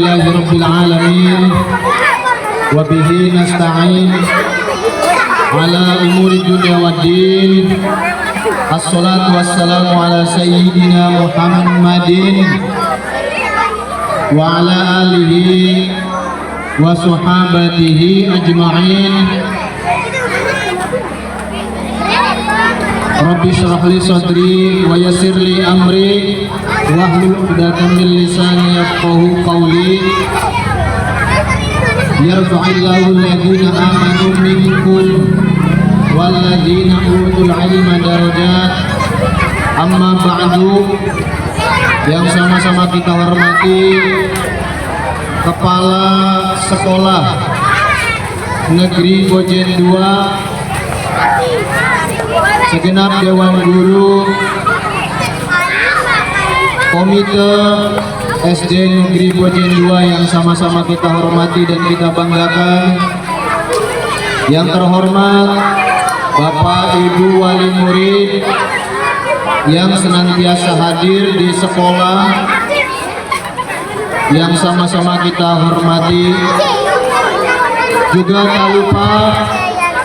Alhamdulillahi Rabbil Alamin. Wabihi nasta'in ala umuri dunia waddin. Assalatu wassalamu ala sayyidina Muhammadin wa ala alihi wa sahabatihi ajma'in. Rabbi shrah li sadri wa yassir li amri wahlul 'uqdatam min lisani yafqahu qawli. Yarfa'illahu alladhina amanu minkum walladhina utul 'ilma darajat. Amma ba'du. Yang sama-sama kita hormati Kepala Sekolah Negeri Bojen 2, segenap Dewan Guru, Komite SD Negeri Bojen 2 yang sama-sama kita hormati dan kita banggakan. Yang terhormat Bapak Ibu Wali Murid yang senantiasa hadir di sekolah, yang sama-sama kita hormati. Juga tak lupa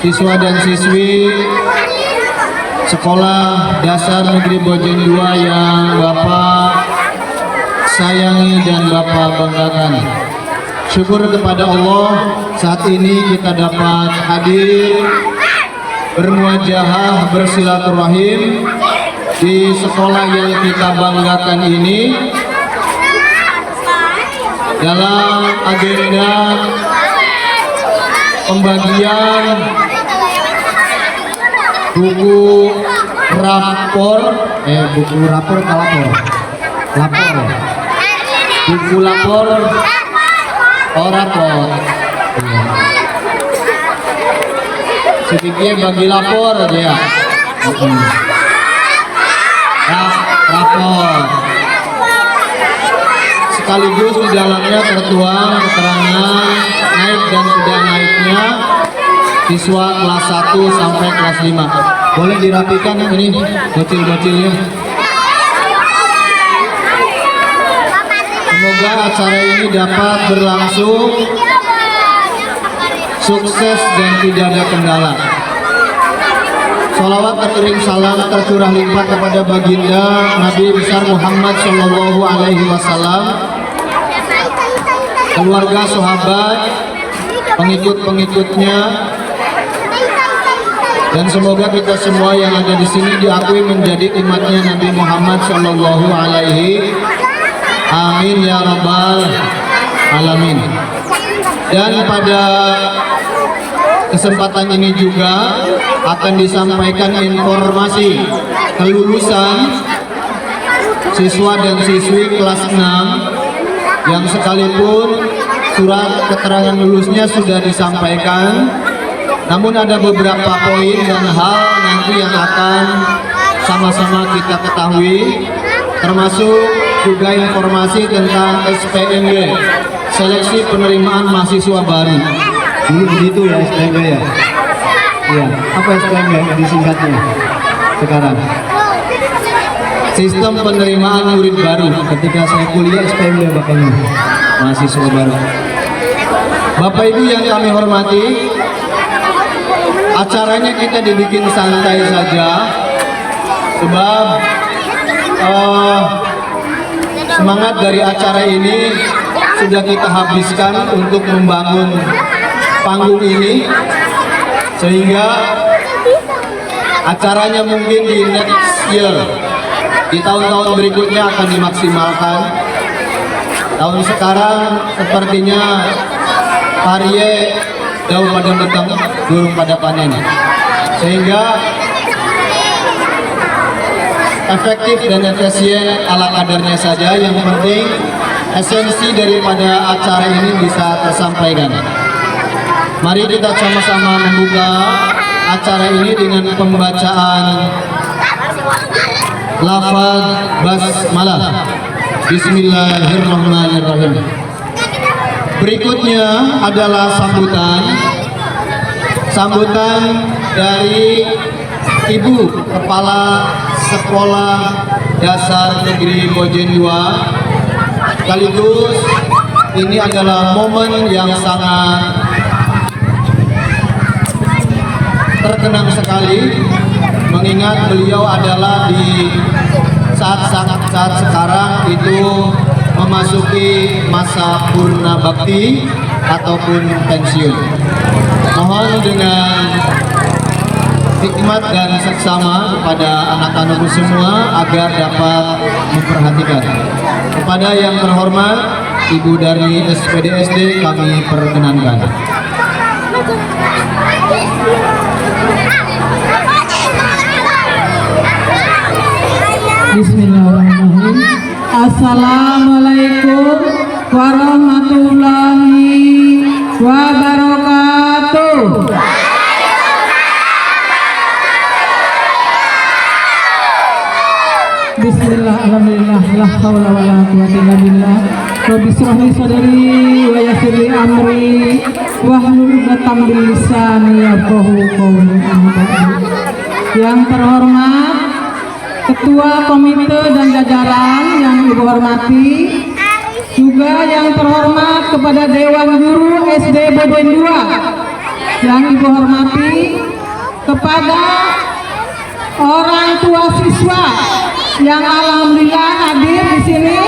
siswa dan siswi Sekolah Dasar Negeri Bojen 2 yang Bapak sayangi dan Bapak banggakan. Syukur kepada Allah, saat ini kita dapat hadir bermuajahah bersilaturahim di sekolah yang kita banggakan ini dalam agenda pembagian buku rapor, buku rapor kalapor, lapor, buku lapor, rapor. Sedikit bagi lapor aja ya. Rapor. Sekaligus di dalamnya tertuang keterangan naik dan tidak naiknya siswa kelas 1 sampai kelas 5. Boleh dirapikan ini bocil-bocilnya. Semoga acara ini dapat berlangsung sukses dan tidak ada kendala. Sholawat terkirim salam tercurah limpah kepada baginda Nabi besar Muhammad Shallallahu Alaihi Wasallam, keluarga, sahabat, pengikut-pengikutnya, dan semoga kita semua yang ada di sini diakui menjadi umatnya Nabi Muhammad Shallallahu Alaihi. Amin ya rabbal alamin. Dan pada kesempatan ini juga akan disampaikan informasi kelulusan siswa dan siswi kelas 6 yang sekalipun surat keterangan lulusnya sudah disampaikan, namun ada beberapa poin dan hal nanti yang akan sama-sama kita ketahui, termasuk juga informasi tentang SPMB, seleksi penerimaan mahasiswa baru. Dulu begitu ya SPMB ya? Iya. Apa SPMB disingkatnya sekarang? Sistem penerimaan murid baru. Ketika saya kuliah SPMB bapaknya, mahasiswa baru. Bapak Ibu yang kami hormati, acaranya kita dibikin santai saja, sebab semangat dari acara ini sudah kita habiskan untuk membangun panggung ini, sehingga acaranya mungkin di next year, di tahun-tahun berikutnya akan dimaksimalkan. Tahun sekarang sepertinya Arye daun pada meteng, burung pada panen, sehingga efektif dan efisien ala kadarnya saja. Yang penting esensi daripada acara ini bisa tersampaikan. Mari kita sama-sama membuka acara ini dengan pembacaan lafaz basmalah. Bismillahirrahmanirrahim. Berikutnya adalah sambutan dari Ibu Kepala Sekolah Dasar Negeri Bojen 2, sekaligus ini adalah momen yang sangat terkenang sekali, mengingat beliau adalah di saat sekarang itu memasuki masa purna bakti ataupun pensiun. Mohon dengan hikmat dan seksama kepada anak-anakku semua agar dapat memperhatikan. Kepada yang terhormat Ibu dari SPDSD kami perkenankan. Bismillahirrahmanirrahim. Assalamualaikum warahmatullahi wabarakatuh. Bismillah, alhamdulillah, la haula wala quwwata illa billah. Rabbi shrah li sadri wa yassir li amri wahlul 'uqdatam min lisani yafqahu qawli. Yang terhormat Ketua Komite dan jajaran yang Ibu hormati, juga yang terhormat kepada Dewan Guru SD Boden 2 yang Ibu hormati, kepada orang tua siswa yang alhamdulillah hadir di sini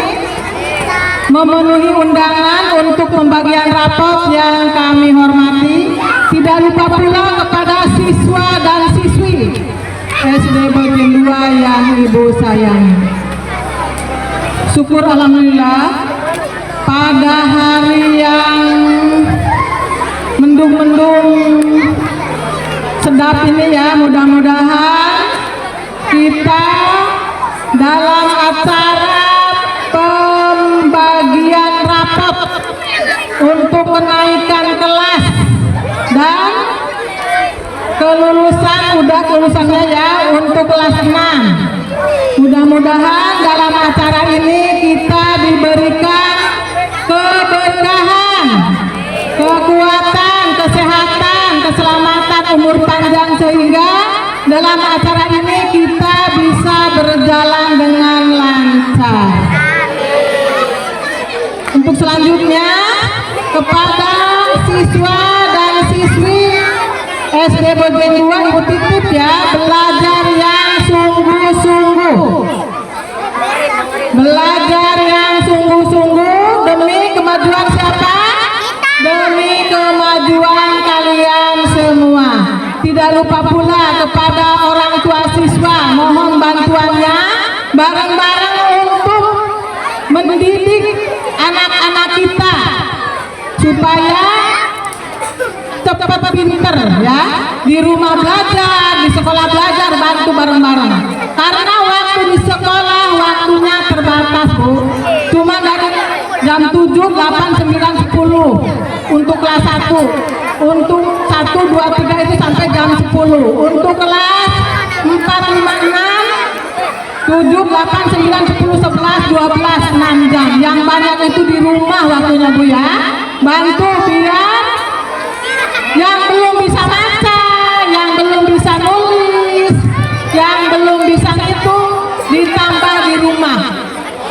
memenuhi undangan untuk pembagian rapot yang kami hormati. Tidak lupa pula kepada siswa dan siswi SD Boden 2 yang Ibu sayangi. Syukur alhamdulillah pada hari yang mendung-mendung sedap ini ya, mudah-mudahan kita dalam acara pembagian rapot untuk kenaikan kelas dan kelulusannya ya untuk kelas 6. Mudah-mudahan dalam acara ini kita diberikan keberkahan, kekuatan, kesehatan, keselamatan, umur panjang, sehingga dalam acara ini kita bisa berjalan dengan lancar. Untuk selanjutnya kepada siswa dan siswi SD Boden 2 Ibu titip ya, belajar yang sungguh-sungguh, belajar yang sungguh-sungguh demi kemajuan siapa? Demi kemajuan kalian semua. Tidak lupa pula kepada orang tua siswa, mohon bantuannya bareng-bareng untuk mendidik anak-anak kita supaya cepat pinter ya, di rumah belajar, di sekolah belajar, bantu bareng-bareng. Karena waktu di sekolah waktunya terbatas Bu, cuma dari jam 7, 8, 9, 10 untuk kelas 1, untuk 1, 2, 3 itu sampai jam 10, untuk kelas 4, 5, 6, 7, 8, 9, 10, 11, 12, 6 jam. Yang banyak itu di rumah waktunya Bu ya, bantu biar yang belum bisa baca, yang belum bisa nulis, yang belum bisa itu ditambah di rumah,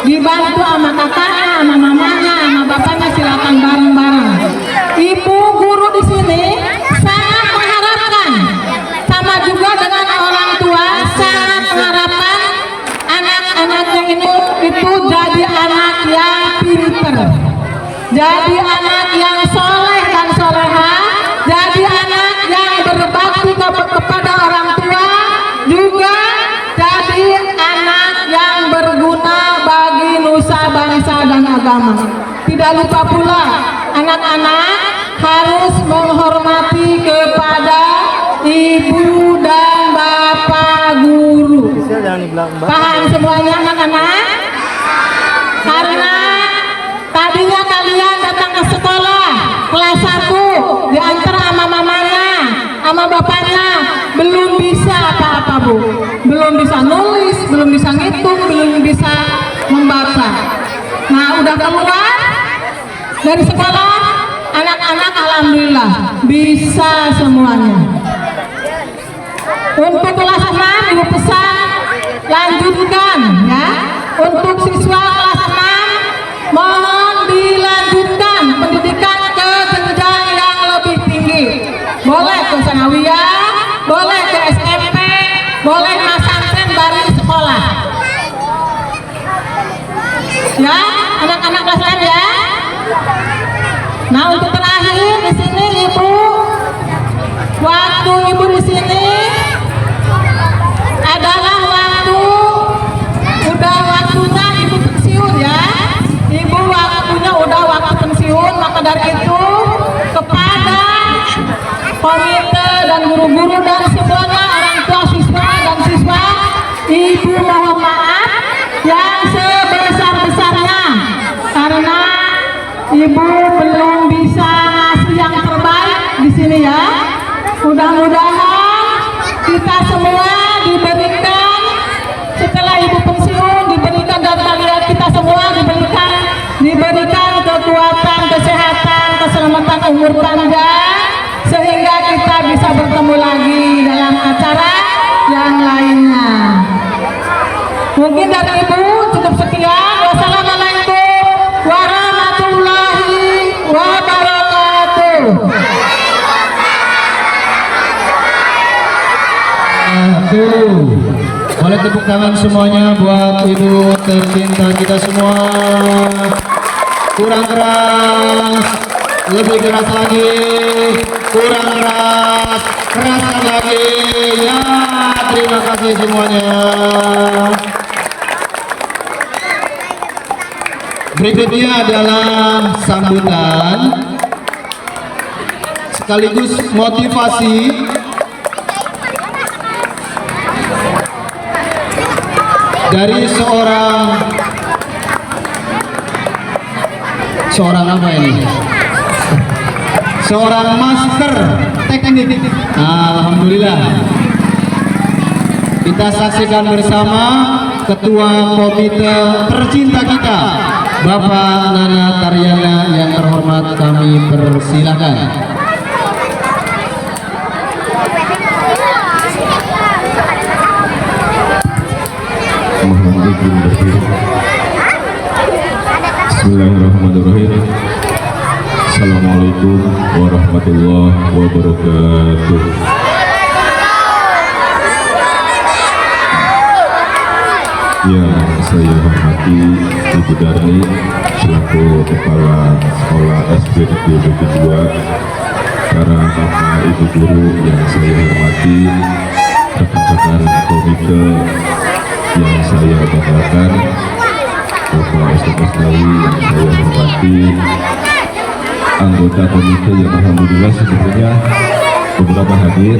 dibantu sama kakaknya, sama mamanya, sama bapaknya, silakan bareng-bareng. Ibu guru di sini sangat mengharapkan, sama juga dengan orang tua, sangat mengharapkan anak-anaknya itu jadi anak yang pinter, jadi anak yang soleh dan soleha, jadi anak yang berbakti kepada orang tua, juga jadi anak yang berguna bagi nusa bangsa dan agama. Tidak lupa pula anak-anak harus menghormati kepada ibu dan bapak guru. Paham semuanya anak-anak? Karena tadinya kalian datang ke sekolah kelas 1 diantar sama mamanya, sama bapaknya, belum bisa apa-apa Bu, belum bisa nulis, belum bisa ngitung, belum bisa membaca. Nah udah keluar dari sekolah, anak-anak alhamdulillah bisa semuanya. Untuk kelas 6 Ibu pesan lanjutkan ya, untuk siswa kelas 6 mohon dilanjutkan Nah, untuk terakhir di sini Ibu, waktu Ibu di sini adalah waktu udah waktunya Ibu pensiun ya. Ibu waktunya udah waktu pensiun, maka dari itu kepada komite dan guru-guru dan semuanya orang tua siswa dan siswa, Ibu mohon maaf yang sebesar-besarnya karena Ibu belum bisa ngasih yang terbaik di sini ya. Mudah-mudahan kita semua diberikan setelah Ibu pensiun, diberikan dan kalian kita semua diberikan kekuatan, kesehatan, keselamatan umur panjang sehingga kita bisa bertemu lagi dalam acara yang lainnya. Mungkin dari Ibu cukup sekian. Wassalamualaikum warahmatullahi wabarakatuh. Boleh tepuk tangan semuanya buat Ibu tercinta kita semua. Kurang keras, lebih keras lagi. Kurang keras, keraskan lagi. Ya, terima kasih semuanya. Berikutnya adalah sambutan sekaligus motivasi dari seorang apa ini? Seorang master teknik. Alhamdulillah. Kita saksikan bersama Ketua Komite tercinta kita, Bapak Nana Taryana yang terhormat, kami persilakan. Bismillahirrahmanirrahim. Assalamualaikum warahmatullahi wabarakatuh. Yang saya hormati Ibu Darni selaku Kepala Sekolah SD Negeri 2, para bapak ibu guru yang saya hormati, rekan-rekan komite yang saya banggakan, Bapak Ustaz Asnawi yang saya hormati, anggota komite yang alhamdulillah sebenarnya beberapa hadir,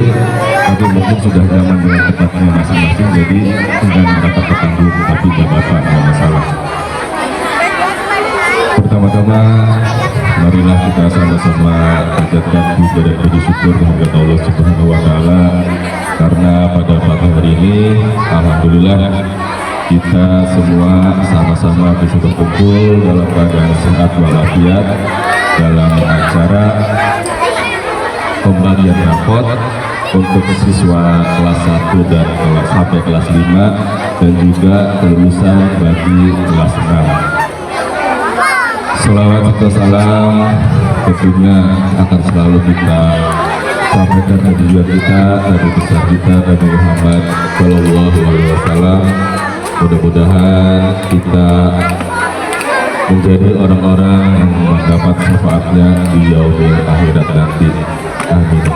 tapi mungkin sudah nyaman dengan tempatnya masing-masing, jadi enggan mendapat ketanggung, tapi tidak apa-apa, tidak masalah. Pertama-tama, marilah kita sama-sama panjatkan puja dan puji syukur kehadirat Allah Subhanahu wa Ta'ala, karena pada pagi hari ini alhamdulillah kita semua sama-sama bisa berkumpul dalam keadaan sehat walafiat dalam acara pembagian rapot untuk siswa kelas 1 dan sampai kelas 5 dan juga kelulusan bagi kelas 6. Selawat serta salam tentunya akan selalu kita sampaikan ke tujuan kita, Nabi besar kita, Nabi Muhammad Shallallahu Alaihi Wasallam. Mudah-mudahan kita menjadi orang-orang yang mendapat syafaatnya di yaumil akhirat nanti. Amin.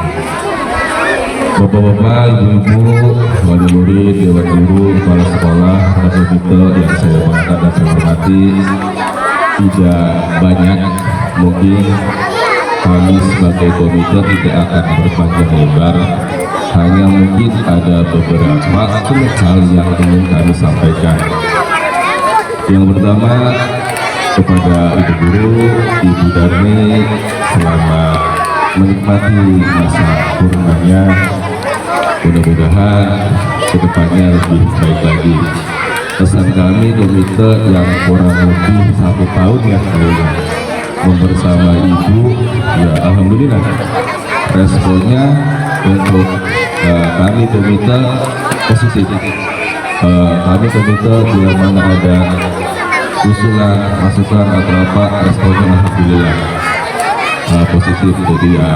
Bapak-bapak, ibu-ibu, wali murid, dewan guru, kepala sekolah, rekan kita yang saya banggakan dan saya hormati, tidak banyak, mungkin kami sebagai komite tidak akan berpanjang lebar, hanya mungkin ada beberapa hal yang ingin kami sampaikan. Yang pertama, kepada ibu guru, Ibu Darni, selamat menikmati masa kurmanya. Mudah-mudahan kedepannya lebih baik lagi. Pesan kami komite yang kurang lebih 1 tahun ya kayaknya membersama ibu, ya alhamdulillah responnya untuk kami komite positif. Kami komite bila mana ada usulan, masukan atau apa, responnya alhamdulillah positif. Jadi ya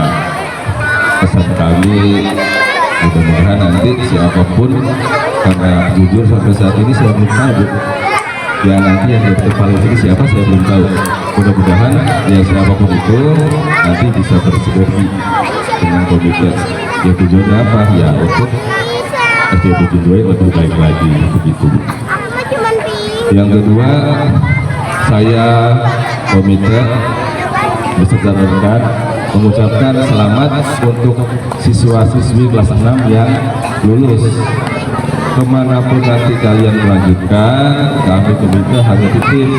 pesan kami, mudah-mudahan nanti siapapun, karena jujur sampai saat ini saya belum tahu Ya nanti yang jadi kepala ini siapa saya belum tahu. Mudah-mudahan ya siapapun itu nanti bisa bersinergi dengan komite. Ya tujuannya apa? Ya untuk SD72 lebih baik lagi begitu. Yang kedua, saya komite beserta rekan mengucapkan selamat untuk siswa-siswi kelas 6 yang lulus. Kemanapun nanti kalian melanjutkan, kami komite hanya titip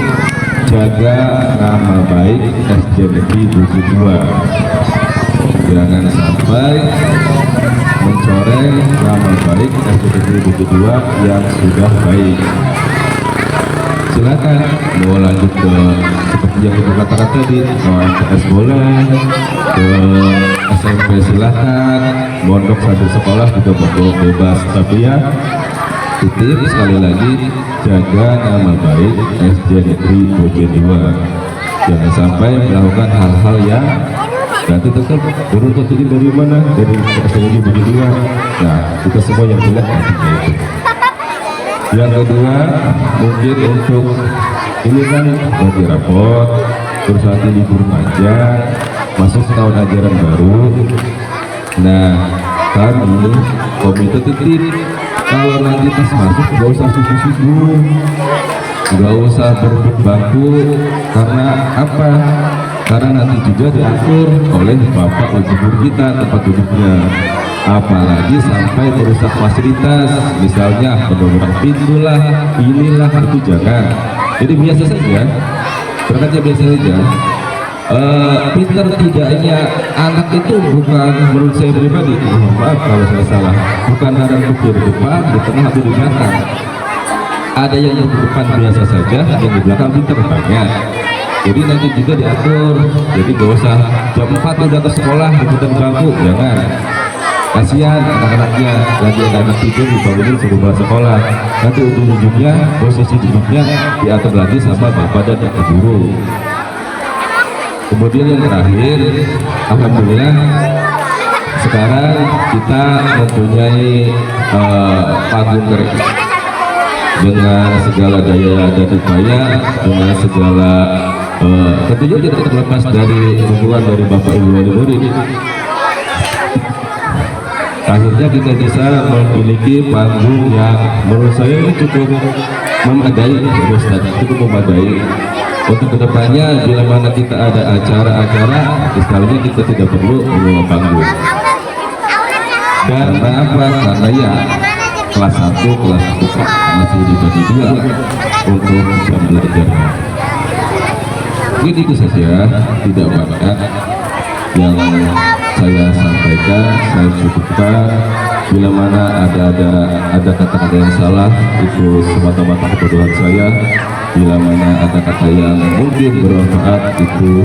jaga nama baik SD Negeri 72. Jangan sampai mencoreng nama baik SD Negeri 72 yang sudah baik. Silakan mau lanjut ke seperti yang ibu katakan tadi, mau MTS boleh, ke SMP silakan, mondok sambil sekolah juga mondok bebas, tapi ya titip sekali lagi jaga nama baik SD Negeri Bojen 2. Jangan sampai melakukan hal-hal yang nanti tetap turun ke dari mana, dari SD Negeri Bojen 2. Nah kita semua yang jelek nantinya itu. Yang kedua, mungkin untuk ini kan bagi raport, terus nanti libur panjang, masuk tahun ajaran baru. Nah, kami komite titip kalau nanti pas masuk gak usah susu-susu, gak usah berebut bangku, karena apa? Karena nanti juga diatur oleh bapak gubernur kita tempat duduknya. Apalagi sampai merusak fasilitas, misalnya penurunan pintu lah, inilah, itu jangan. Jadi biasa saja, berkata biasa saja. Pinter tidaknya anak itu bukan, menurut saya pribadi, maaf kalau saya salah, bukan karena di depan, di tengah atau di belakang. Ada yang di depan biasa saja, yang di belakang pinter banyak. Jadi nanti juga diatur, jadi gak usah jam 4 udah ke sekolah, rebutan bangku, jangan. Kasihan anak-anaknya, lagi ada anak tidur dibangunin suruh balik sekolah, nanti ujung-ujungnya posisi duduknya diatur lagi sama bapak dan ibu guru. Kemudian yang terakhir, alhamdulillah sekarang kita mempunyai panggung kering dengan segala daya dan upaya, dengan segala tentunya tidak terlepas dari dukungan dari bapak ibu wali murid. Akhirnya kita bisa memiliki panggung yang menurut saya ini cukup memadai, cukup memadai. Untuk kedepannya, bila mana kita ada acara-acara, sekalinya kita tidak perlu menyewa panggung. Karena apa? Karena ya kelas 1, kelas 2 masih dibagi 2 untuk jam belajarnya. Mungkin itu saja, tidak banyak yang saya sampaikan, saya cukupkan. Bila mana ada kata-kata yang salah, itu semata-mata kebodohan saya. Bila mana ada kata yang mungkin bermanfaat, itu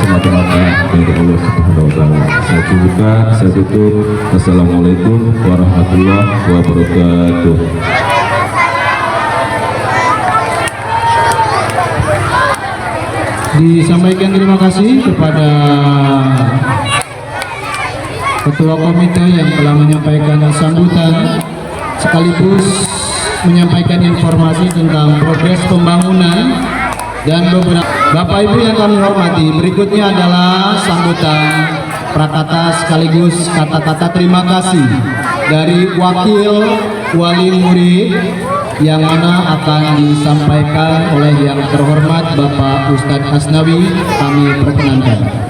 semata-mata dari Allah Subhanahu wa Ta'ala. Saya cukupkan, saya tutup. Assalamualaikum warahmatullahi wabarakatuh. Disampaikan terima kasih kepada Ketua Komite yang telah menyampaikan sambutan sekaligus menyampaikan informasi tentang progres pembangunan dan beberapa Bapak Ibu yang kami hormati. Berikutnya adalah sambutan prakata sekaligus kata-kata terima kasih dari Wakil Wali Murid yang mana akan disampaikan oleh yang terhormat Bapak Ustadz Hasnawi. Kami perkenankan.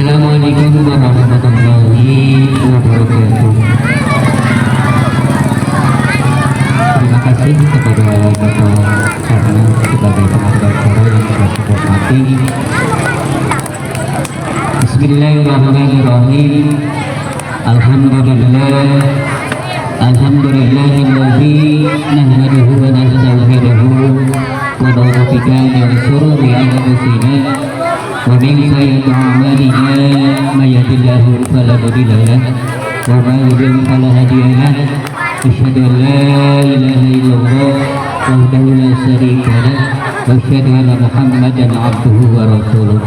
Assalamualaikum warahmatullahi wabarakatuh. Terima kasih kepada Bapak Karna sebagai pengatur acara yang kita hormati. Bismillahirrahmanirrahim. Alhamdulillahilladzi nahmaduhu wa nasta'inuhu wa na'udzu billahi min shururi anfusina wa min sayyiati a'malina may yahdihillahu fala mudilla lahu wa may yudlil fala hadiya lahu. Asyhadu an la ilaha illallah وحده لا شريك له وأشهد أن محمدا عبده ورسوله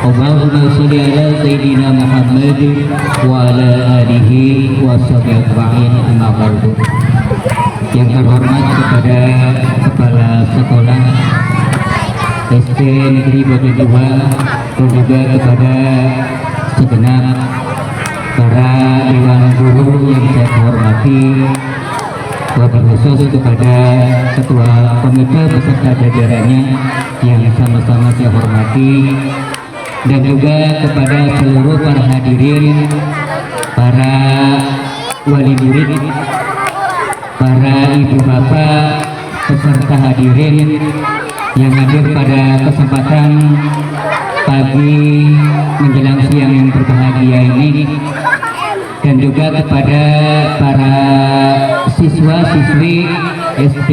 اللهم صل على سيدنا محمد وعلى آله وصحbihi ajma'in amma ba'du. Yang terhormat kepada Kepala Sekolah SD Negeri Batu Dua dan juga kepada segenap para dewan guru yang saya hormati, wabil khusus kepada Ketua Komite beserta jajarannya yang sama-sama saya hormati, dan juga kepada seluruh para hadirin, para wali murid, para ibu bapak peserta hadirin yang hadir pada kesempatan pagi menjelang siang yang berbahagia ini, dan juga kepada para siswa-siswi SD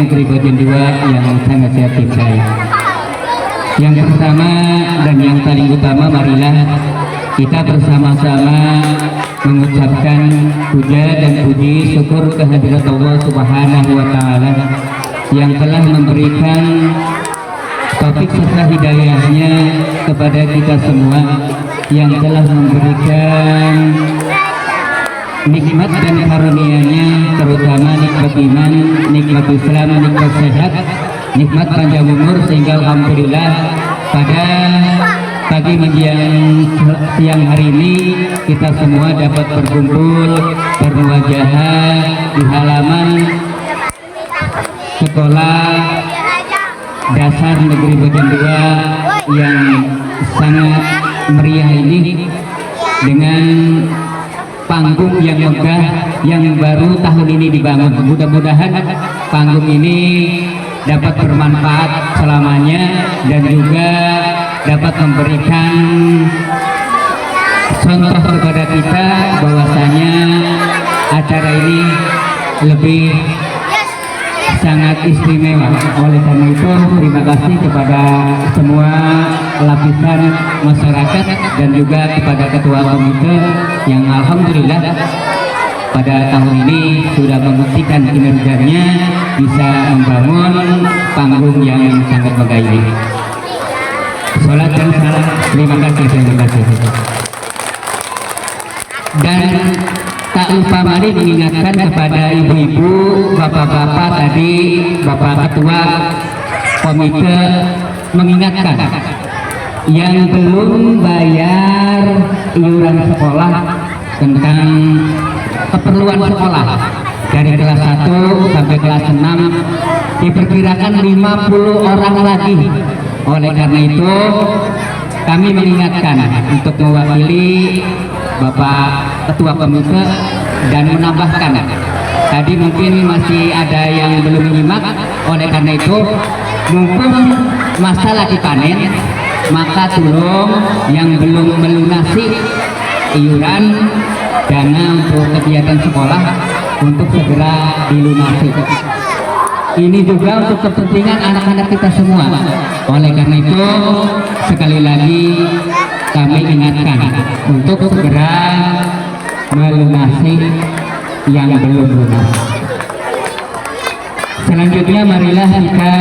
Negeri Bojen 2 yang sangat saya cintai. Yang pertama dan yang paling utama, marilah kita bersama-sama mengucapkan puja dan puji syukur kehadirat Allah Subhanahu wa Ta'ala yang telah memberikan taufik serta hidayahnya kepada kita semua, yang telah memberikan nikmat dan karunia-Nya, terutama nikmat iman, nikmat Islam, nikmat sehat, nikmat panjang umur, sehingga alhamdulillah pada pagi menjelang siang hari ini kita semua dapat berkumpul bermuajahah di halaman Sekolah Dasar Negeri Bojen 2 yang sangat meriah ini, dengan panggung yang megah yang baru tahun ini dibangun. Mudah-mudahan panggung ini dapat bermanfaat selamanya dan juga dapat memberikan contoh kepada kita bahwasanya acara ini lebih sangat istimewa. Oleh karena itu, terima kasih kepada semua lapisan masyarakat dan juga kepada ketua komite yang alhamdulillah pada tahun ini sudah membuktikan kinerjanya bisa membangun panggung yang sangat megah ini. Salat dan salam, terima kasih. Dan tak lupa mari mengingatkan kepada ibu-ibu, bapak-bapak tadi, bapak ketua komite mengingatkan yang belum bayar iuran sekolah tentang keperluan sekolah dari kelas 1 sampai kelas 6 diperkirakan 50 orang lagi. Oleh karena itu kami mengingatkan untuk mewakili Bapak Ketua Komite dan menambahkan, tadi mungkin masih ada yang belum menyimak. Oleh karena itu, mumpung masa lagi panen, maka tolong yang belum melunasi iuran dana untuk kegiatan sekolah untuk segera dilunasi. Ini juga untuk kepentingan anak-anak kita semua. Oleh karena itu, sekali lagi kami ingatkan untuk segera melunasi yang belum lunas. Selanjutnya marilah kita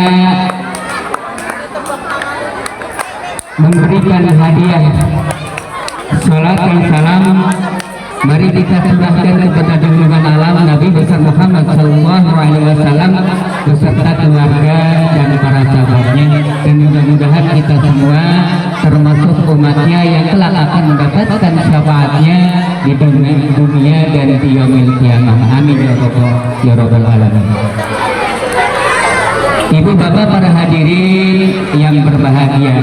memberikan hadiah salat dan salam. Mari kita sembahkan kepada junjungan alam Nabi besar Muhammad SAW beserta keluarga dan para sahabatnya, dan mudah-mudahan kita semua termasuk umatnya yang kelak akan mendapatkan syafaatnya di dunia dan di yaumil qiyamah. Amin ya rabbal alamin. Ibu bapak para hadirin yang berbahagia,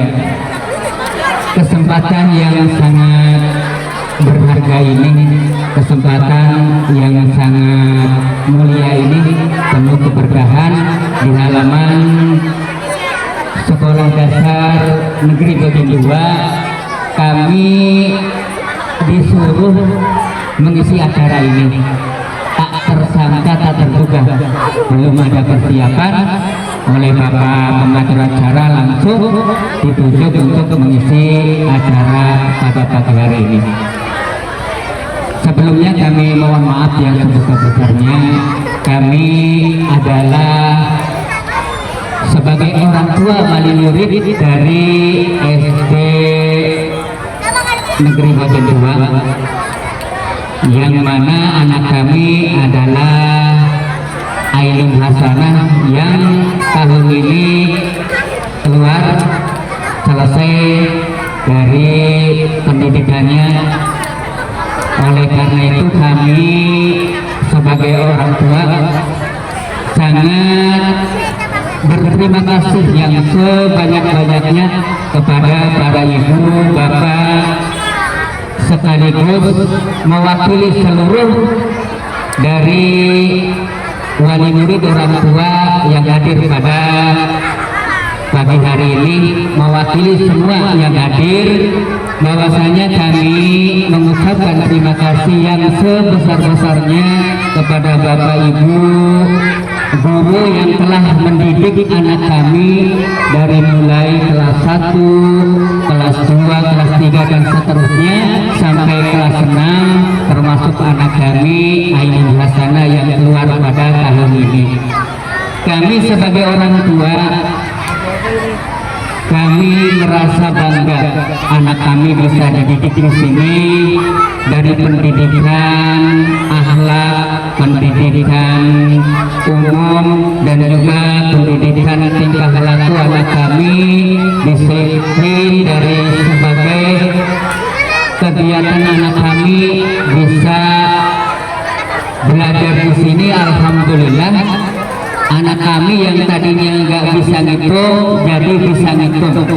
kesempatan yang sangat berharga ini, kesempatan yang sangat mulia ini, penuh keberkahan di halaman Sekolah Dasar Negeri Bojen 2, kami disuruh mengisi acara ini. Tak tersangka, tak terduga, belum ada persiapan, oleh Bapak pengatur acara langsung ditunjuk untuk mengisi acara pada pagi hari ini. Sebelumnya kami mohon maaf yang sebesar-besarnya. Kami adalah dari SD Negeri Bagian 2, yang mana anak kami adalah Ainun Hasanah yang tahun ini keluar selesai dari pendidikannya. Oleh karena itu kami sebagai orang tua sangat berterima kasih yang sebanyak-banyaknya kepada para ibu, bapak, sekaligus mewakili seluruh dari wali murid orang tua yang hadir pada pagi hari ini, mewakili semua yang hadir, bahwasanya kami mengucapkan terima kasih yang sebesar-besarnya kepada Bapak Ibu guru yang telah mendidik anak kami dari mulai kelas 1, kelas 2, kelas 3 dan seterusnya sampai kelas 6, termasuk anak kami Ainun Hasanah yang keluar pada tahun ini. Kami sebagai orang tua, kami merasa bangga anak kami bisa dididik di sini, dari pendidikan akhlak, pendidikan umum, dan juga pendidikan tingkah laku anak kami, disiplin dari sebagai kegiatan anak kami bisa belajar di sini. Alhamdulillah, anak kami yang tadinya nggak bisa ngitung jadi bisa ngitung.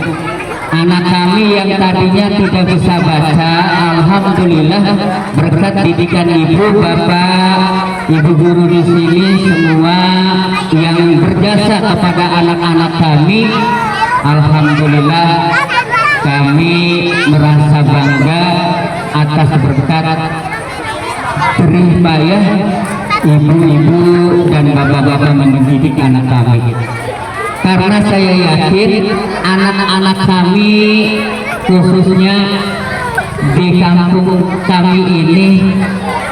Anak kami yang tadinya tidak bisa baca, alhamdulillah berkat didikan ibu, bapak, ibu guru di sini semua yang berjasa kepada anak-anak kami, alhamdulillah kami merasa bangga atas berkat jerih payah ibu-ibu dan bapak-bapak mendidik anak kami. Karena saya yakin anak-anak kami khususnya di kampung kami ini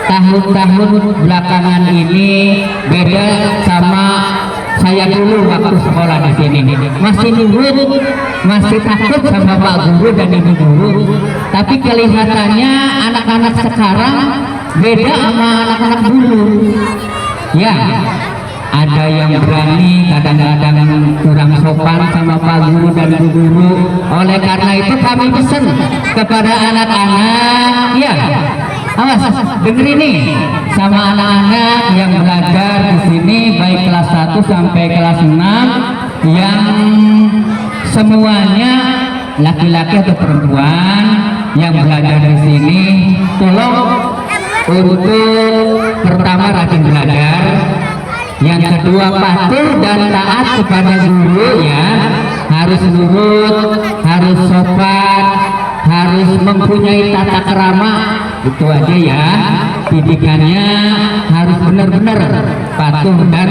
tahun-tahun belakangan ini beda sama saya dulu waktu sekolah di sini. Masih nurut, masih takut sama Pak Guru dan Ibu Guru. Tapi kelihatannya anak-anak sekarang beda sama anak-anak dulu. Ya, ada yang berani, kadang-kadang kurang sopan sama Pak Guru dan Ibu Guru. Oleh karena itu kami pesan kepada anak-anak, ya, awas denger ini sama anak-anak yang belajar di sini baik kelas 1 sampai kelas 6 yang semuanya laki-laki atau perempuan yang belajar di sini, tolong untuk pertama rajin belajar, yang kedua patuh dan taat kepada guru, ya, harus nurut, harus sopan, harus mempunyai tata krama, itu aja ya. Didikannya harus benar-benar patuh dan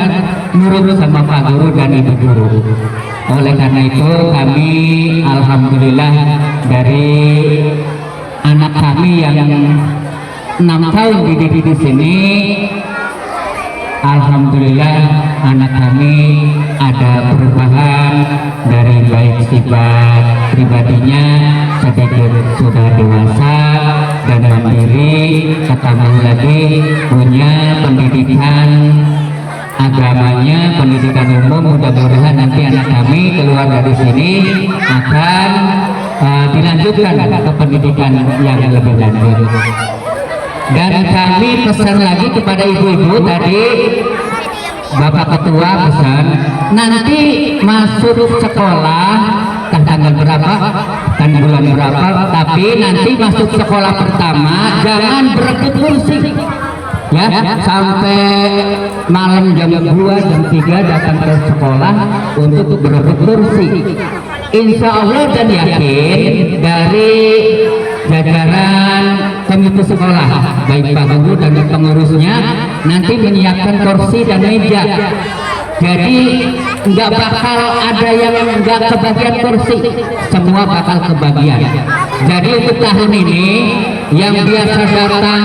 nurut sama Pak Guru dan Ibu Guru. Oleh karena itu kami alhamdulillah dari anak kami yang 6 tahun dididik di sini, alhamdulillah anak kami ada perubahan dari baik sifat pribadinya sedikit sudah dewasa dan mandiri, ketambah lagi punya pendidikan agamanya, pendidikan umum. Mudah-mudahan nanti anak kami keluar dari sini akan dilanjutkan ke pendidikan yang lebih lanjut. Dan kami pesan lagi kepada ibu-ibu tadi, Bapak Ketua pesan, nanti masuk sekolah tanggal berapa dan bulan berapa, tapi nanti masuk sekolah pertama jangan berebut kursi, ya, sampai malam jam 2, jam 3 datang ke sekolah untuk berebut kursi. Insya Allah dan yakin dari jajaran komite sekolah, baik Pak Guru dan pengurusnya, nanti menyiapkan kursi dan meja. Jadi nggak bakal ada yang nggak kebagian kursi, semua bakal kebagian. Jadi untuk tahun ini yang biasa datang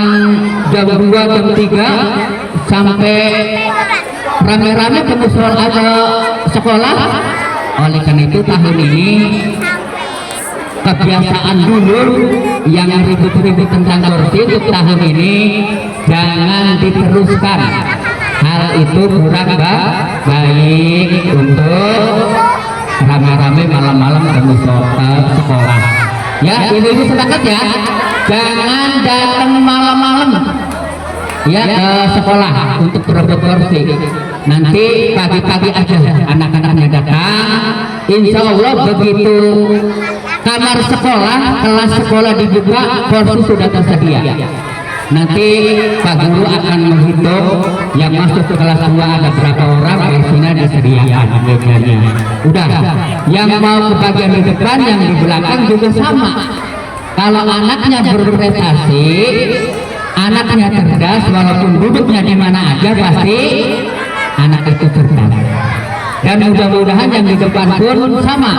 jam 2, jam 3 sampai rame-rame ke sekolah, Oleh karena itu tahun ini kebiasaan dulu yang ribut-ribut tentang kursi untuk tahun ini jangan diteruskan. Hal itu kurang baik untuk rame-rame malam-malam ke sekolah. Ya, ibu-ibu sepakat ya, jangan datang malam-malam ya ke sekolah untuk berebut kursi. Nanti pagi-pagi aja anak-anaknya datang. Insya Allah begitu kamar sekolah, kelas sekolah dibuka, kursi sudah tersedia. Nanti Pak Guru akan menghitung yang masuk ke kelas 2 ada berapa orang, kursinya disediakan mejanya. Udah, yang mau ke bagian di depan, yang di belakang juga sama. Kalau anaknya berprestasi, anaknya cerdas, walaupun duduknya di mana aja pasti anak itu cerdas. Dan mudah-mudahan yang di depan pun sama,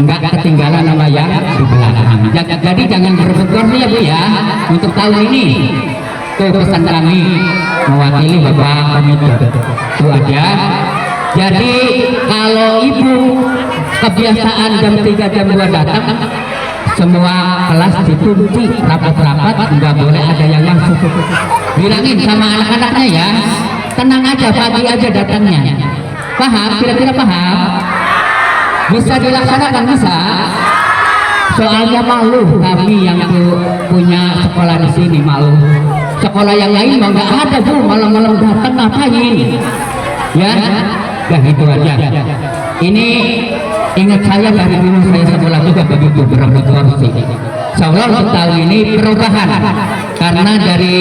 nggak ketinggalan sama yang di belakang. Jadi jangan berebut kursi ya Bu ya untuk tahun ini. Itu pesan kami mewakili Bapak Komite. Itu aja. Jadi kalau ibu kebiasaan jam 3 jam 2 datang, semua kelas dikunci rapat-rapat, nggak boleh ada yang masuk. Bilangin sama anak-anaknya ya, tenang aja, pagi aja datangnya. Paham? Kira-kira paham? Bisa dilaksanakan, bisa. Soalnya malu kami yang punya sekolah di sini, malu. Sekolah yang lain mah nggak ada Bu, malam-malam datang ngapain? Ya, dah itu aja. Ini ingat saya dari dulu saya sekolah juga begitu berebut kursi. Insya Allah tahun ini perubahan karena dari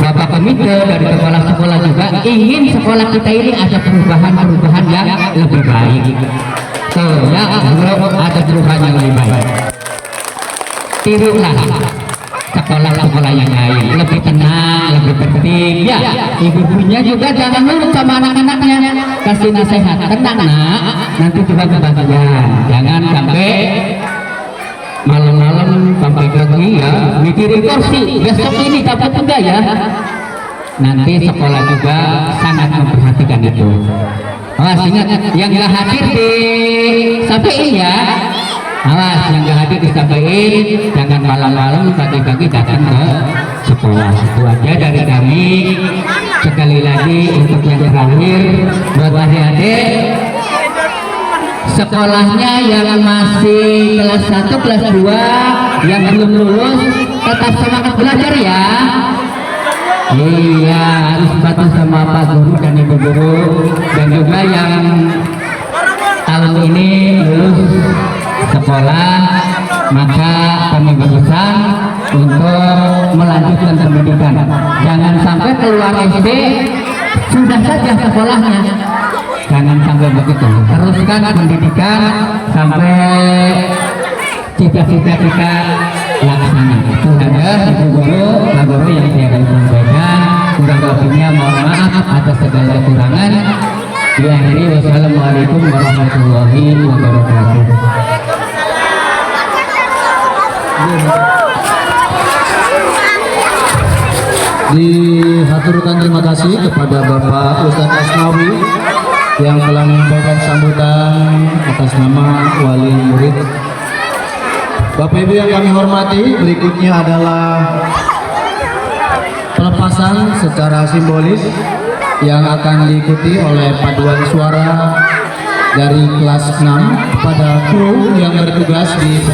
Bapak Komite, dari kepala sekolah juga ingin sekolah kita ini ada perubahan-perubahan yang lebih baik. Tuh ya, ada perubahan yang lebih baik. Tirulah sekolah-sekolah yang lain, lebih tenang, lebih tertib. Ya, ibu-ibunya juga jangan nurut sama anak-anaknya, kasih nasihat, tenang nak, nanti juga kebagian. Jangan sampai malam-malam sampai pagi ya mikirin kursi, besok ini dapat enggak ya. Nanti sekolah juga sangat memperhatikan itu. Awas ingat, yang nggak hadir disampaikan ya. Awas yang nggak hadir disampaikan, jangan malam-malam pagi-pagi datang ke sekolah. Itu aja dari kami. Sekali lagi untuk yang terakhir buat adik-adik sekolahnya yang masih kelas 1, kelas 2 yang belum lulus tetap semangat belajar ya. Iya, harus patuh sama Pak Guru dan Ibu Guru, dan juga yang tahun ini lulus sekolah, maka kami berpesan untuk melanjutkan pendidikan. Jangan sampai keluar SD sudah saja sekolahnya. Jangan sampai begitu. Teruskan pendidikan sampai cita-cita kita laksana. Itu ada Ibu Guru, Pak Guru yang saya akan sampaikan. Kurang lebihnya mohon maaf atas segala kekurangan. Diakhiri wassalamualaikum warahmatullahi wabarakatuh. Dihaturkan terima kasih kepada Bapak Ustadz Asnawi yang telah menyampaikan sambutan atas nama wali murid. Bapak Ibu yang kami hormati, berikutnya adalah pelepasan secara simbolis yang akan diikuti oleh paduan suara dari kelas 6 kepada kru yang bertugas di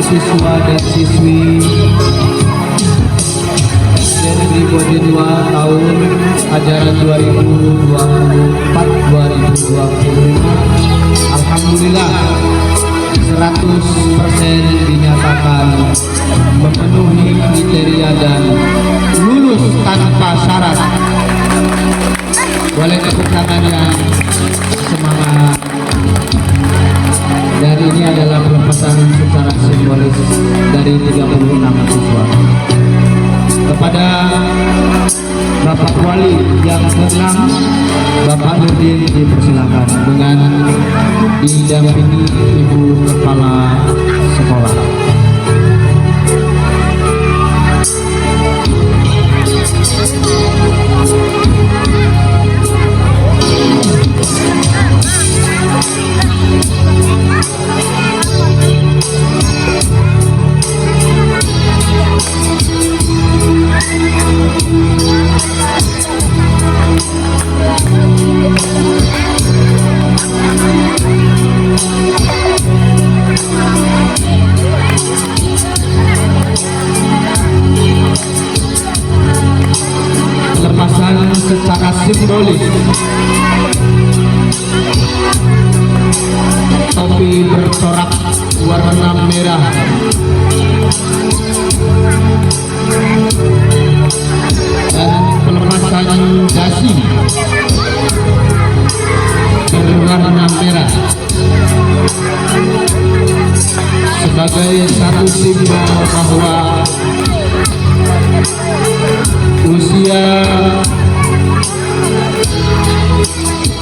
siswa dan siswi dari Bodi 2 tahun ajaran 2024-2025. Alhamdulillah 100% dinyatakan memenuhi kriteria dan lulus tanpa syarat. Boleh tepuk tangan yang semangat. Dan ini adalah pelepasan secara simbolis dari 36 siswa. Kepada Bapak Wali yang ke-6, Bapak Nurdin, dipersilakan dengan didampingi Ibu Kepala Sekolah. Pelepasan secara simbolis topi bercorak warna merah dan pelepasan dasi berwarna merah sebagai satu simbol bahwa usia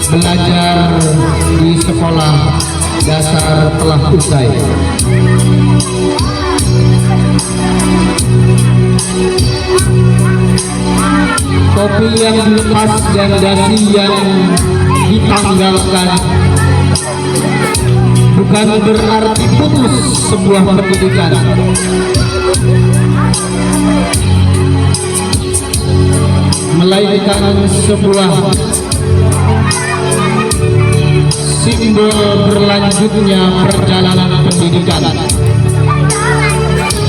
belajar di sekolah dasar telah usai. Topi yang dilepas dan dasi yang ditanggalkan bukan berarti putus sebuah pendidikan, melainkan sebuah simbol berlanjutnya perjalanan pendidikan.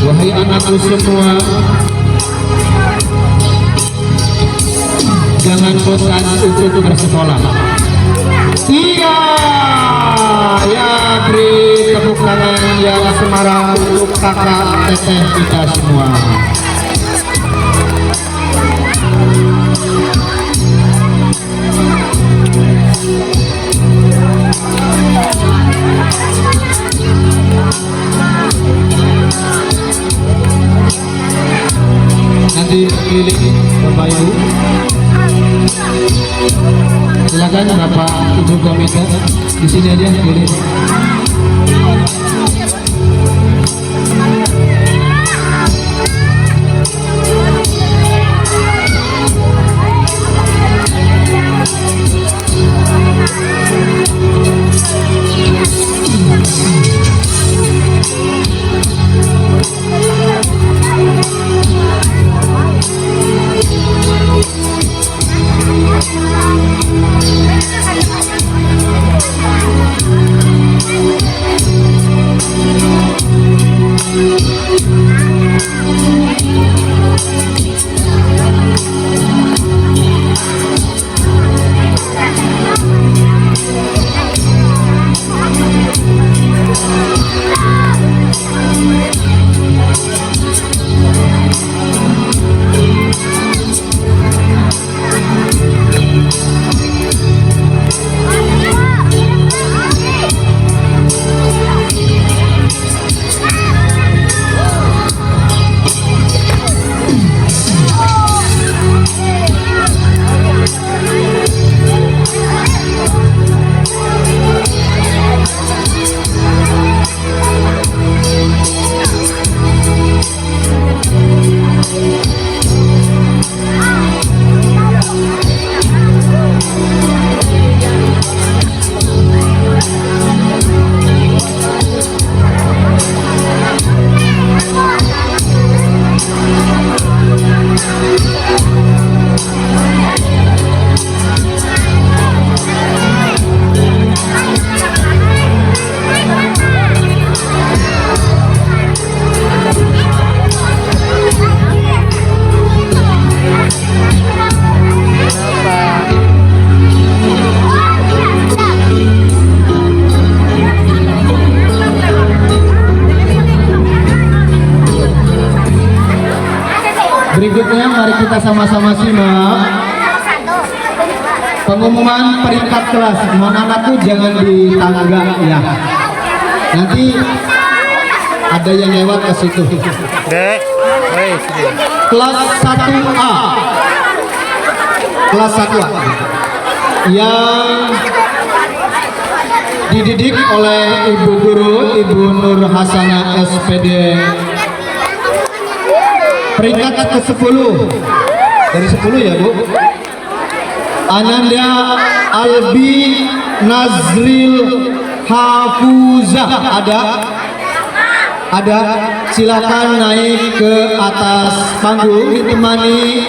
Wahai anakku semua, jangan bosan untuk bersekolah. Iya, ya, beri tepuk tangan yang semarak untuk kakak teteh kita semua. Nanti keliling Bapak Ibu, silakan Bapak Ibu komite di sini aja keliling. Berikutnya mari kita sama-sama simak pengumuman peringkat kelas. Mohon anakku jangan di tangga ya. Nanti ada yang lewat ke situ. Kelas 1A. Kelas 1A yang dididik oleh Ibu Guru Ibu Nur Hasanah SPD. Peringkat ke-10 dari 10 ya Bu. Ananda Albi Nazril Hafuzah ada, silakan naik ke atas panggung ditemani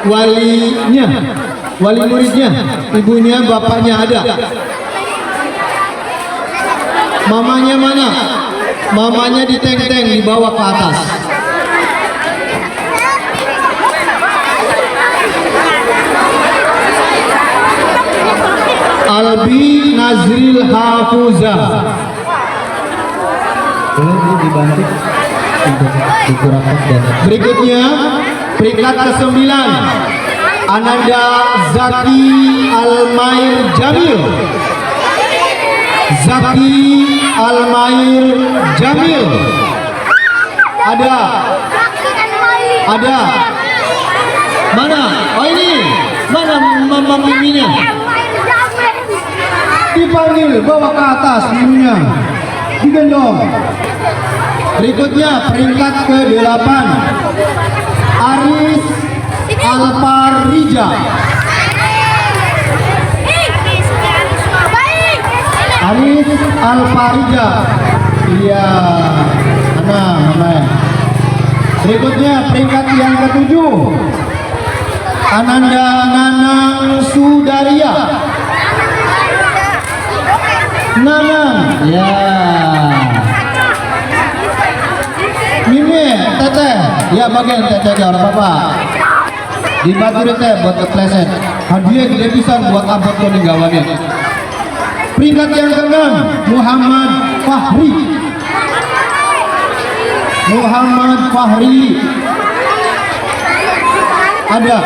wali muridnya, ibunya, bapaknya ada. Mamanya mana? Mamanya di teng-teng dibawa ke atas. Albi Nazril Hafuzah. Belum dibantu untuk dikurangkan dan Berikutnya peringkat ke-9 Ananda Zaki Almair Jamil. Zaki Almair Jamil. Ada. Mana? Oh ini. Mana mama miminya? Dipanggil, bawa ke atas miminya. Digendong. Berikutnya peringkat ke-8 Aris Alparija. Aris Alparija. Iya, mana? Berikutnya peringkat yang ke-7 Ananda Nanang Sudaria. Nanang, ya. Mimi, teteh, ya bagian teteh orang bapak. Dibantu teteh buat kepleset. Hadiah gede pisan buat abot peninggalannya. Peringkat yang ke-6 Muhammad Fahri. Ada.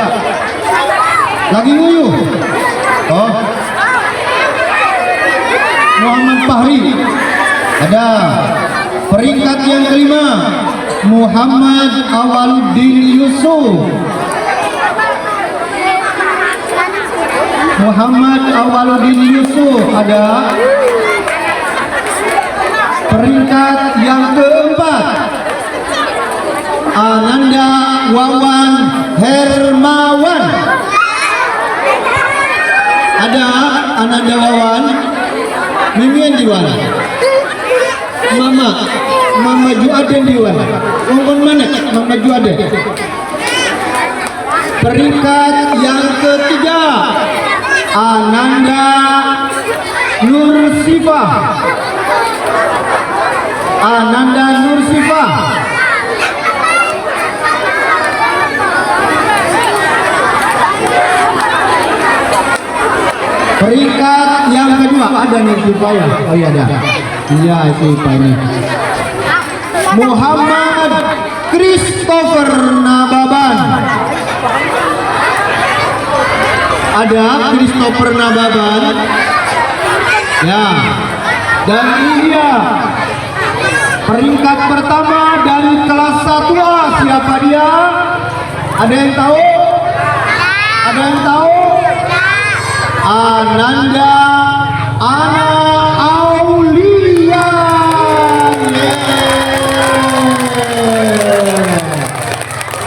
Lagi nguyuh. Oh. Muhammad Fahri. Ada. Peringkat yang ke-5 Muhammad Awaluddin Yusuf. Ada. Peringkat yang ke-4 Ananda Wawan Hermawan. Ada Ananda Wawan. Mimian di mana? Mama Juaden di mana? Ngomong mana? Mama Juaden. Peringkat yang ke-3 Ananda Nursifah. Peringkat yang kedua ada nih Sifah ya? Oh iya ada. Iya Sifah ini. Muhammad Christopher Nababan. Ada Christopher Nababan. Ya. Dan ini dia peringkat pertama dari kelas 1A. Siapa dia? Ada yang tahu? Ananda Ana Aulia.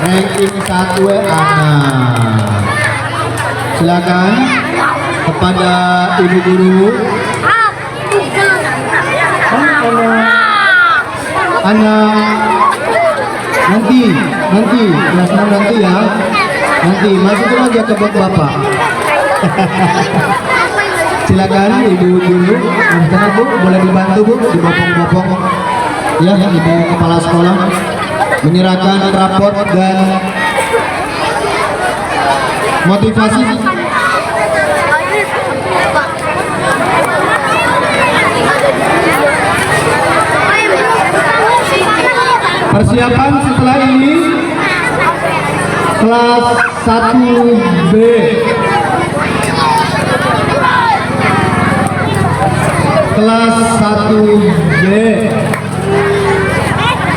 Ranking 1 Ana. Silakan kepada ibu guru. Ana nanti kelas 6 nanti ya. Nanti masukin aja ke bak bapak. Silakan ibu guru, Bu, boleh dibantu Bu, dibopong-bopong. Ya, ibu kepala sekolah menyerahkan raport dan motivasi. Persiapan setelah ini kelas 1B. Kelas 1B.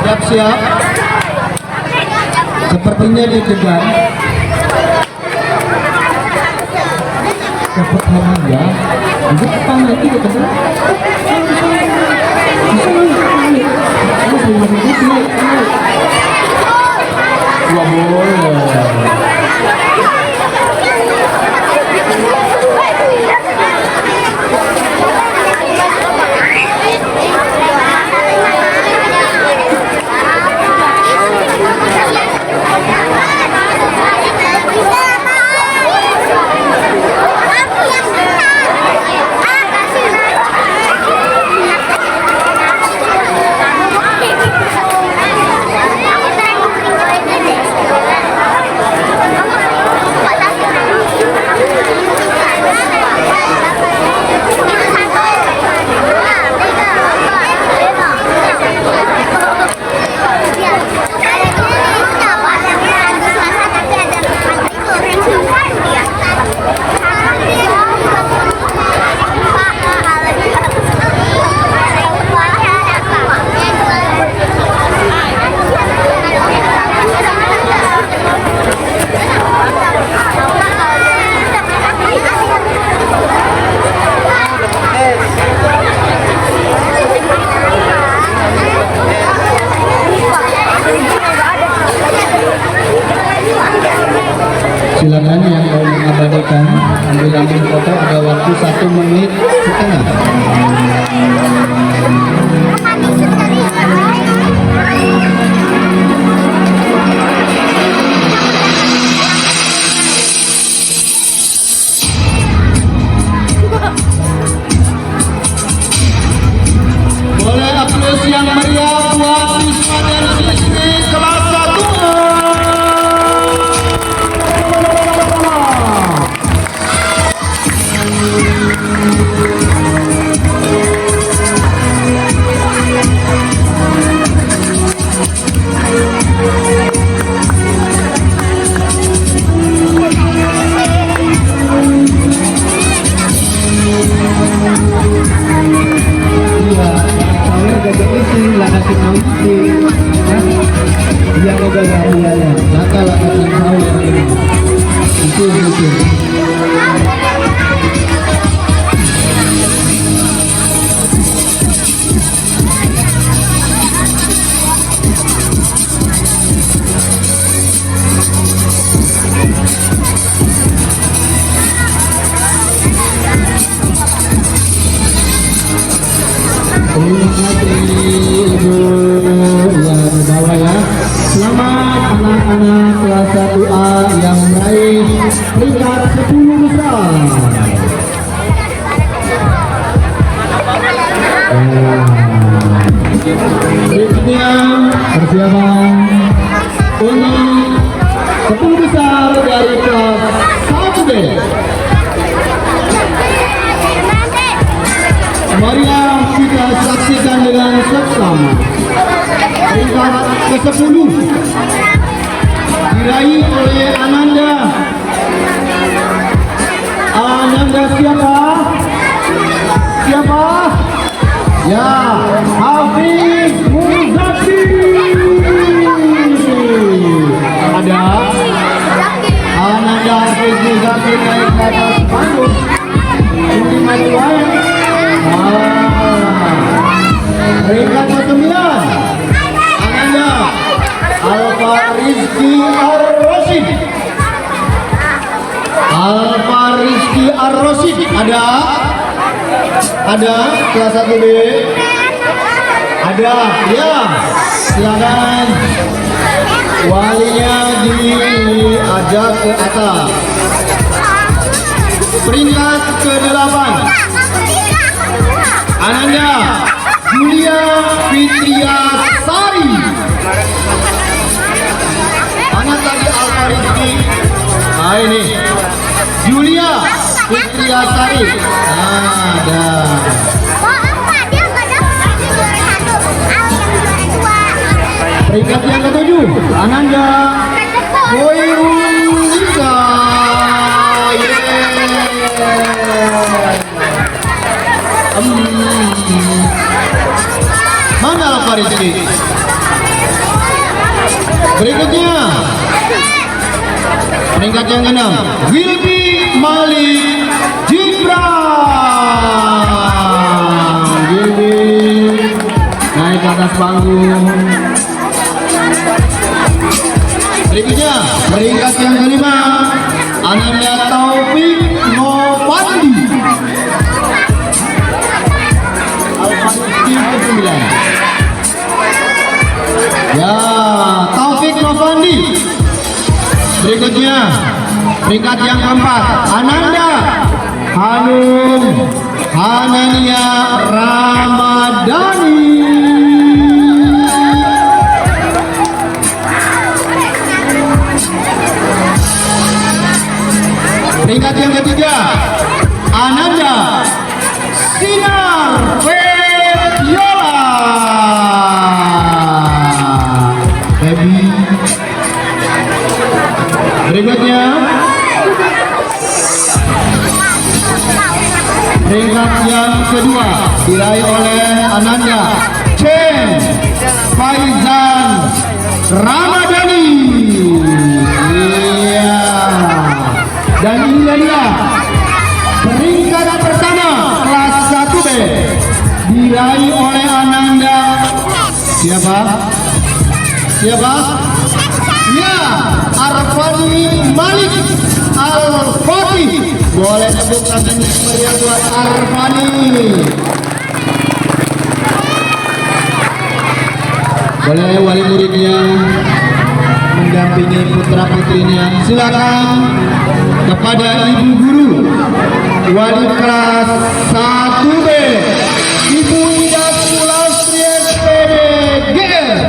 Siap-siap. Sepertinya deg-degan. Dapat hadiah. Itu depan lagi deg-degan. Dua boleh. Silakan yang mau mengabadikan ambil foto, ada waktu 1 menit setengah. Boleh aplaus yang meriah buat siswa dan siswi kelas 1. Selamat anak-anak kelas 1A yang meraih peringkat 10 besar. Berikutnya persiapan untuk 10 besar dari kelas 1B. Marilah kita saksikan dengan seksama. Peringkat ke-10 diraih oleh Ananda. Ananda siapa? Siapa? Ya, Hafiz Muzaki. Ada Ananda Hafiz Muzaki naik ke atas panggung. Ini majuan. Peringkat ke-9 Ananda Alfa Rizky Ar-Rosid. Alfa Rizky Ar-Rosid ada kelas 1B. Ada, ya. Silakan walinya diajak ke atas. Peringkat ke-8 Ananda Julia Fitria Sari. Mana tadi Alfa Rizky? Nah ini Julia Fitria Sari. Ada. Peringkat yang ke-7 Ananda Koirunisa. Mana Alfa Rizky? Berikutnya peringkat yang ke-6 Wilby Malik Gibran. Wilby naik ke atas panggung. Berikutnya peringkat yang ke-5 Ananda Taufik Novandi. Ke-9 ya Taufik Novandi. Berikutnya peringkat yang ke-4 Ananda Hanum Hanania Ramadhani. Peringkat yang ketiga Ananda Sinar Febiola. Baby. Berikutnya peringkat yang kedua diraih oleh Ananda Chen Faizan Ramadhani. Iya. Dan inilah dia peringkat pertama kelas 1B diraih oleh Ananda. Siapa? Ya, Arfani Malik Al-Fatih. Boleh tepuk tangan meriah buat Arfani. Boleh wali muridnya mendampingi putra putrinya. Silakan kepada ibu guru wali kelas 1B Ibu Ida Sulastri SPD GR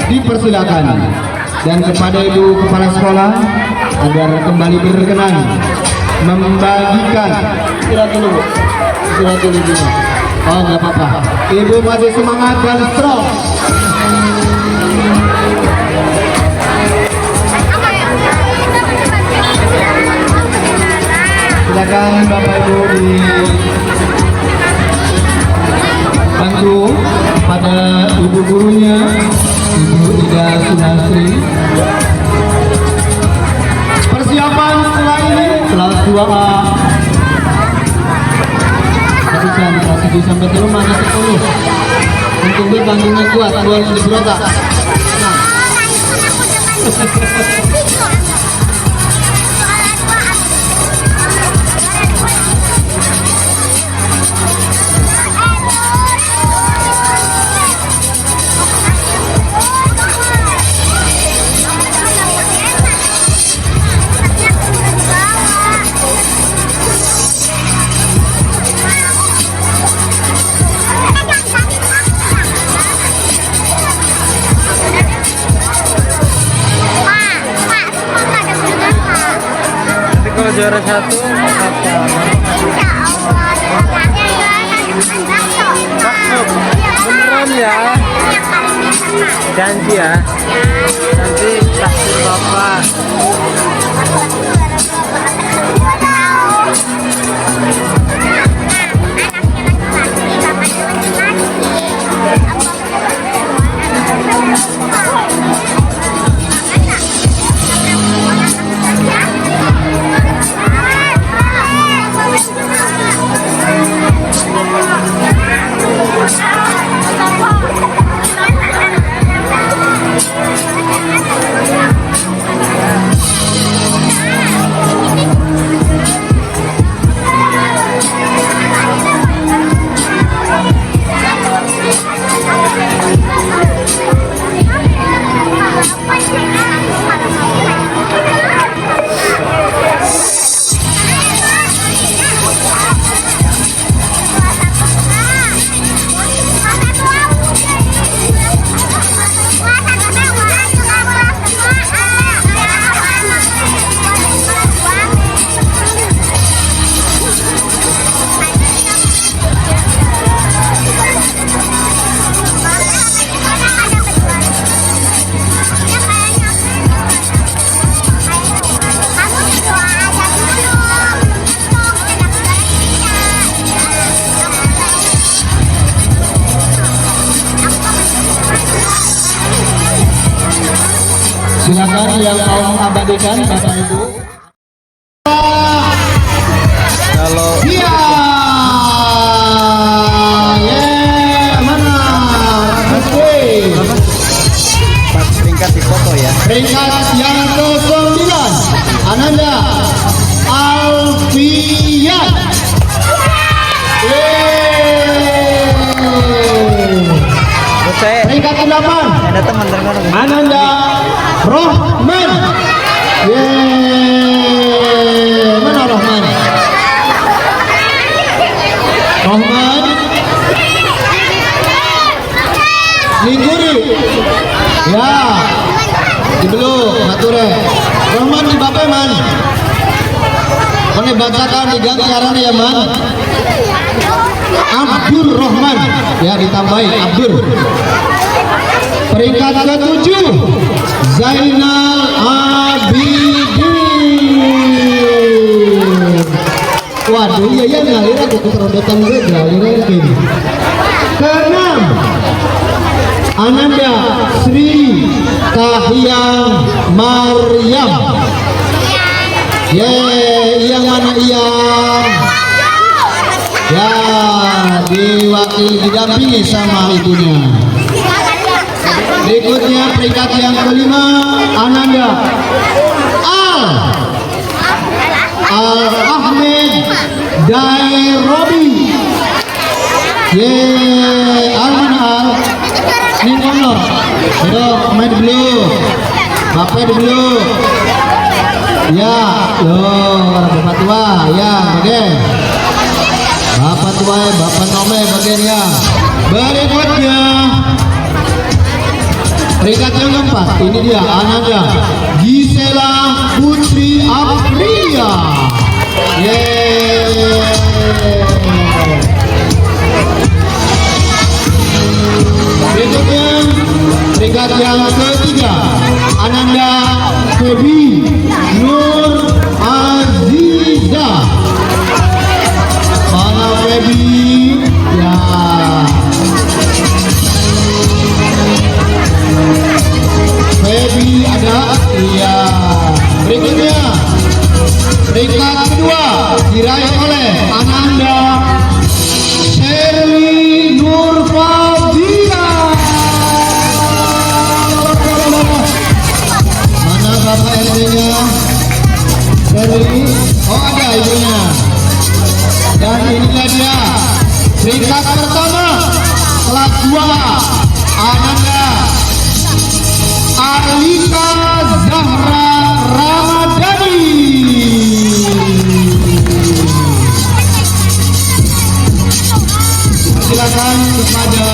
dipersilakan, dan kepada ibu kepala sekolah agar kembali berkenan membagikan. Istirahat dulu ibu. Oh nggak apa-apa, ibu masih semangat dan strong. Silakan Bapak Ibu dibantu pada ibu gurunya Ibu Ida Sunastri. Persiapan setelah ini kelas 2A kelas 7 sampai ke rumah kelas 10 untuk berbandingnya kuat, buat di berontak. Kalau juara 1 apa? Beneran ya? Janji ya? Nanti takdir Bapak. Silakan yang mau mengabadikan Bapak Ibu. Kalau Iya. Mana? Oke. peringkat di foto ya. Peringkat yang ke-9 Ananda Alfian. Saya Peringkat ke-8 ada teman-teman. Ananda Rohman. Mana Rohman? Rohman Lingguri. Ya. Di belum mature. Rohman di bape man. Kone bacakan diganti arane ya man. Abdur Rohman. Ya ditambahin Abdur. Peringkat ke-7 Zainal Abidin. Waduh, iya ngalir aku keterodotan gue ngalir gini. Ke-6 Ananda Sri Kahiyang Maryam. Iyang mana Iyang? Ya, diwakili didampingi sama ibunya. Berikutnya peringkat yang ke-5 Ananda Al Ahmed Dairobi. Al ini nomor. Main dulu. Bapak dulu. Ya, Bapak tua, ya, oke. Bapak tua, Bapak nomor bagian ya. Berikutnya peringkat yang keempat, ini dia Ananda Gisela Putri Aprilia. Berikutnya peringkat yang ketiga Ananda Febi Nur Aziza. Mana Febi? Ya. Febi ada? Iya. Berikutnya peringkat kedua diraih oleh Ananda Sherly Nur Fadila. Mana bapak RT-nya? Sherly? Oh ada ibunya. Dan inilah dia peringkat pertama kelas 2 Ananda Arlika Zahra Ramadhani. Silakan kepada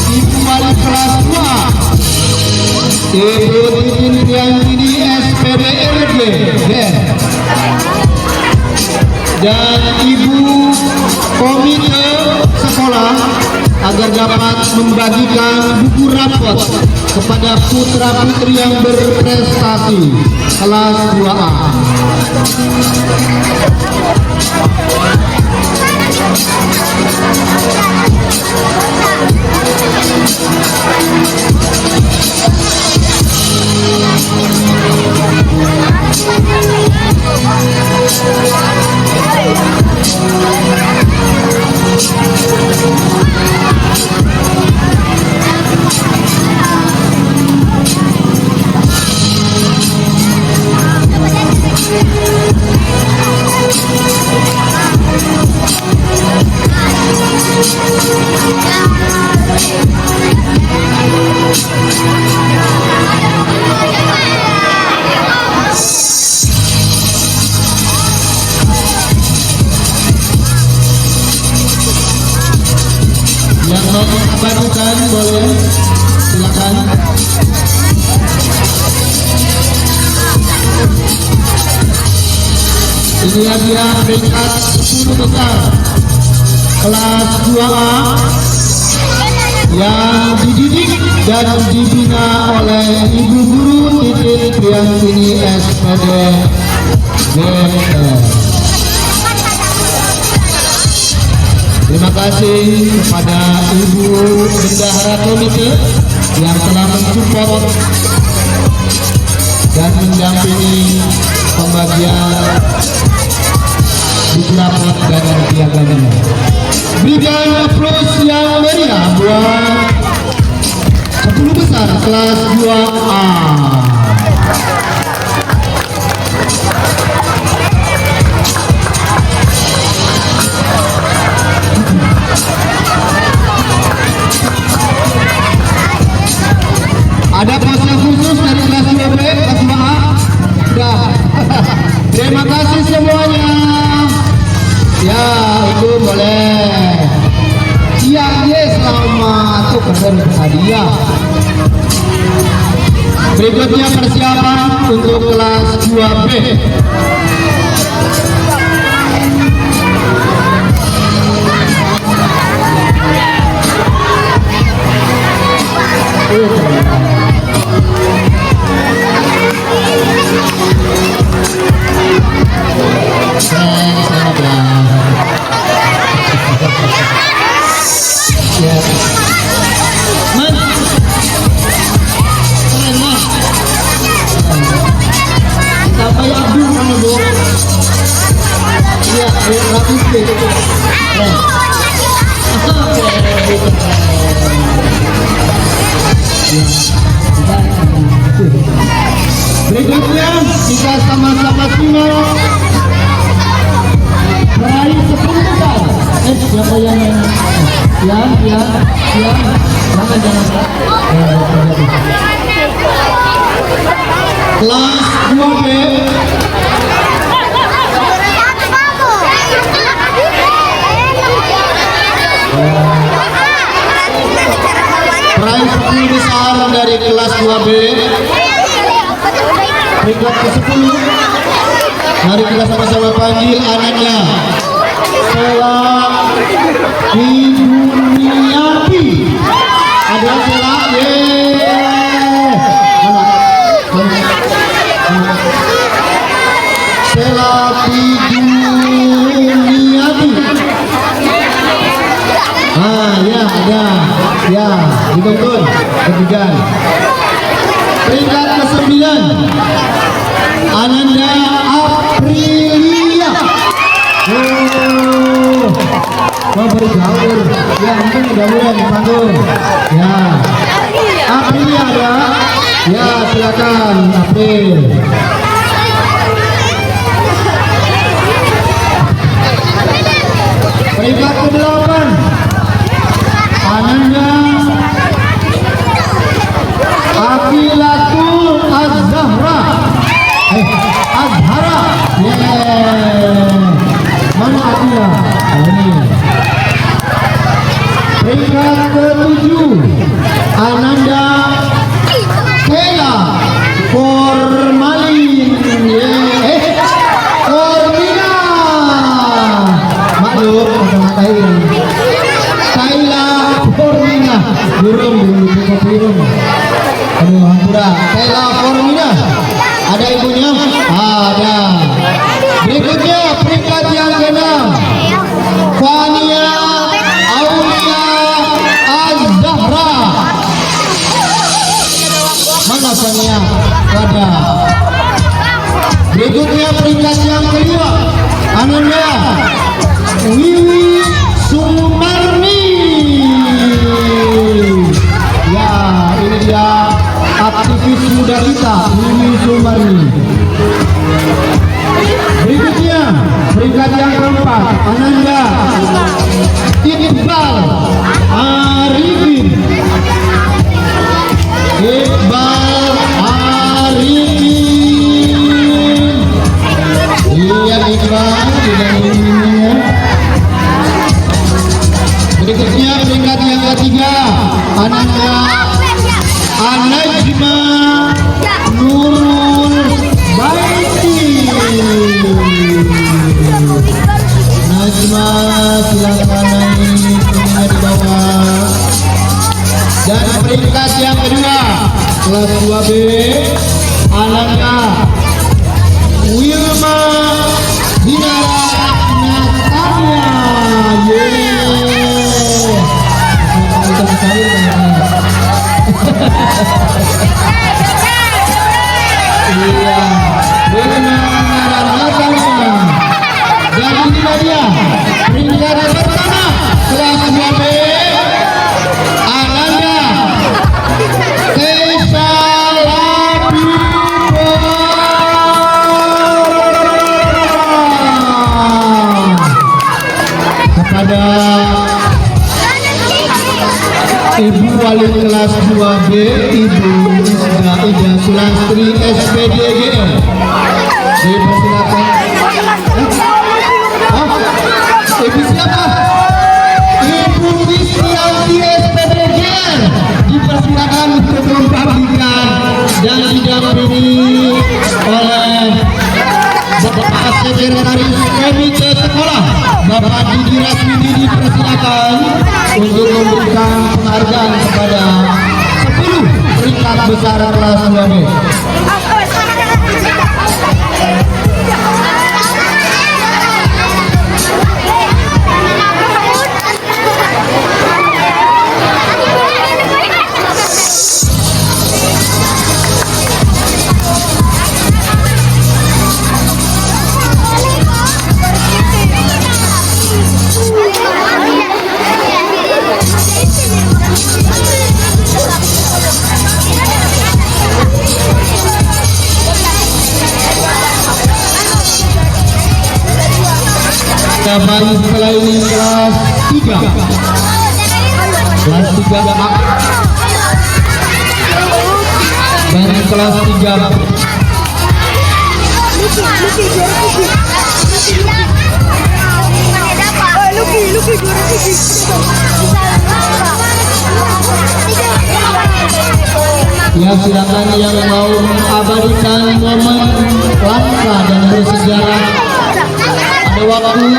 Ibu Wali kelas 2 Ibu Titin Priantini SPD RD dan Ibu Komite Sekolah agar dapat membagikan buku rapot kepada putra-putri yang berprestasi kelas 2A. Yang mau mengabadikan boleh, silakan. Inilah dia peringkat 10 besar kelas 2A yang dididik dan dibina oleh Ibu Guru Titin Priantini SPD GR. Terima kasih kepada Ibu Bendahara Komite yang telah mensupport ini pembagian buku rapot dan piagam. Berikan aplaus yang meriah buat 10 besar kelas 2A. Ada pose khusus dari kelas 2B, kelas 2A. Sudah. Terima kasih semuanya. Ya, itu boleh. Iya, selamat. Itu keren hadiah. Berikutnya persiapan untuk kelas 2B. Sampai Abdul kamu Bu. Iya, rapi sedikit. Berikutnya kita sama-sama simak peraih 10 besar. Siapa yang kelas 2B. Peraih 10 besar dari kelas 2B. Peringkat ke-10. Mari kita sama-sama panggil anaknya. Sela Iduniati. Ada Sela, Sela Iduniati. Ya ada. Ya, dituntun. Ketiga. Peringkat ke-9. Ananda Aprilia. Mau bergaul. Ya, mungkin mudah-mudahan di panggung. Ya. Aprilia ada. Ya, silakan April. Peringkat ke-8. Ananda Afilatul Az-Zahra. Azhara. Mana Afila? Ini. Peringkat ke-7. Ananda Kela Formalin. Formina. Maklum, kata-katain. Kaila Formina. Burung. Aduh, hampura. Kaila Formina. Ada ibunya? Ada. Berikutnya peringkat yang ke-6. Fania Aulia Az-Zahra. Mana Fania? Ada. Berikutnya peringkat yang ke-5. Ananda Wiwi Sumarni. Ya, ini dia aktivis muda kita, Wiwi Sumarni. Berikutnya peringkat yang ke-4. Ananda Iqbal Arifin. Iqbal Arifin. Iya Iqbal, tidak ini. Berikutnya peringkat yang ke-3. Ananda Anajma Nurul Baiti. Najma, silakan naik di bawah. Dan peringkat yang kedua kelas 2B Ananda Wilma Dinara Natalia. Iya. kelas 2B Ibu Isda Ida Sulastri SPDGN. Dipersilakan. Ibu siapa? Ibu Kristianti SPDGN. Dipersilakan untuk membagikan dan didampingi oleh Bapak Sekretaris Komite Sekolah Bapak Didi Rasmidi. Dipersilakan untuk memberikan penghargaan kepada 10 peringkat besar kelas 2B. Bayi sekolah ini kelas 3 dan kelas 3. Ya, silakan yang mau mengabadikan momen langka dan bersejarah. Ada waktu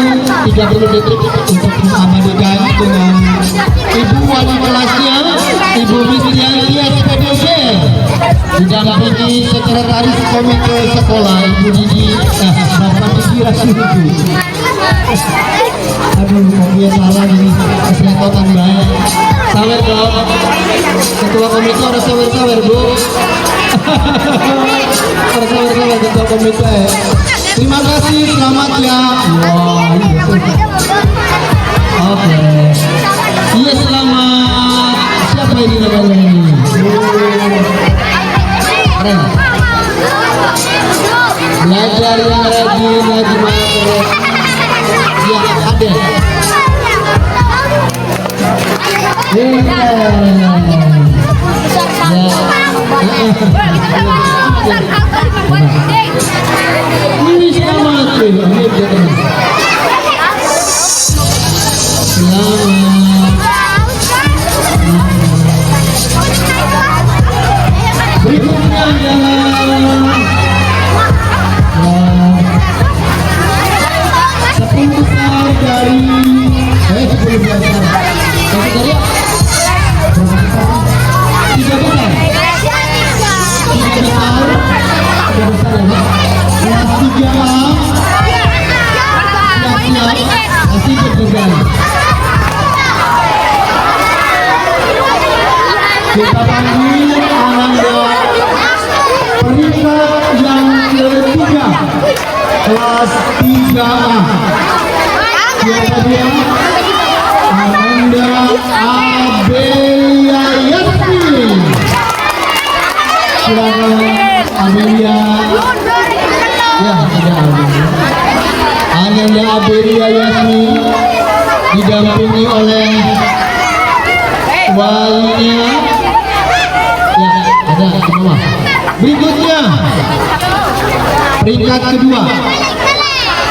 30 detik untuk mengabadikan dengan Ibu Wali kelasnya, Ibu Kristianti SPDG, didampingi Sekretaris Komite Sekolah Ibu Didi, Bapak Didi Rasmidi. Aduh, kok dia salah ini, kesempatan baik. Sawer dong, Ketua Komite harus sawer-sawer Bu. Harus sawer-sawer Ketua Komite. Terima kasih, selamat ya. Wah, oke. Iya, selamat. Siapa ini namanya ini? Keren. Belajar yang rajin, lagi main. Ya, ada. Ini selamat. Berikutnya adalah sepuluh besar dari 10 besar. Dari 3 besar. 3 besar. Kelas 3A. Siap-siap. Masih berjalan. Kita panggil Ananda peringkat yang ketiga kelas 3A. Siapa dia? Ananda Abelia Yasmin. Silakan Abelia. Ya, ada Abelia. Ananda Abelia Yasmin didampingi oleh walinya. Ya, ada di bawah. Berikutnya peringkat kedua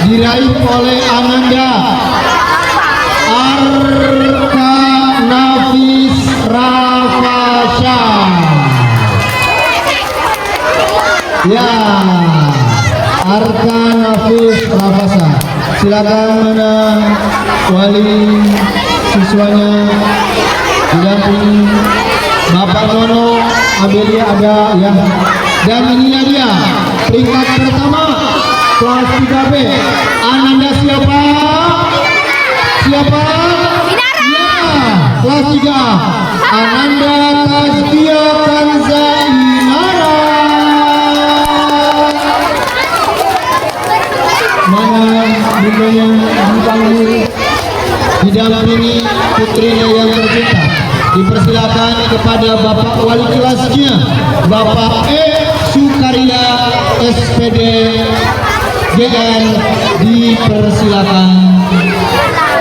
diraih oleh Ananda Arka Nafis Rafasha. Ya, Arka Nafis Rafasha. Silakan mana wali siswanya didampingi Bapak Nono Abelia ada ya. Dan ininya dia peringkat pertama kelas 3B. Ananda siapa? Siapa? Ya, kelas 3 Ananda Tasbia Kanza Inara. Mana bundanya dipanggil didampingi putrinya yang tercinta. Dipersilakan kepada Bapak Wali kelasnya, Bapak Sukaria SPD GN. Dipersilakan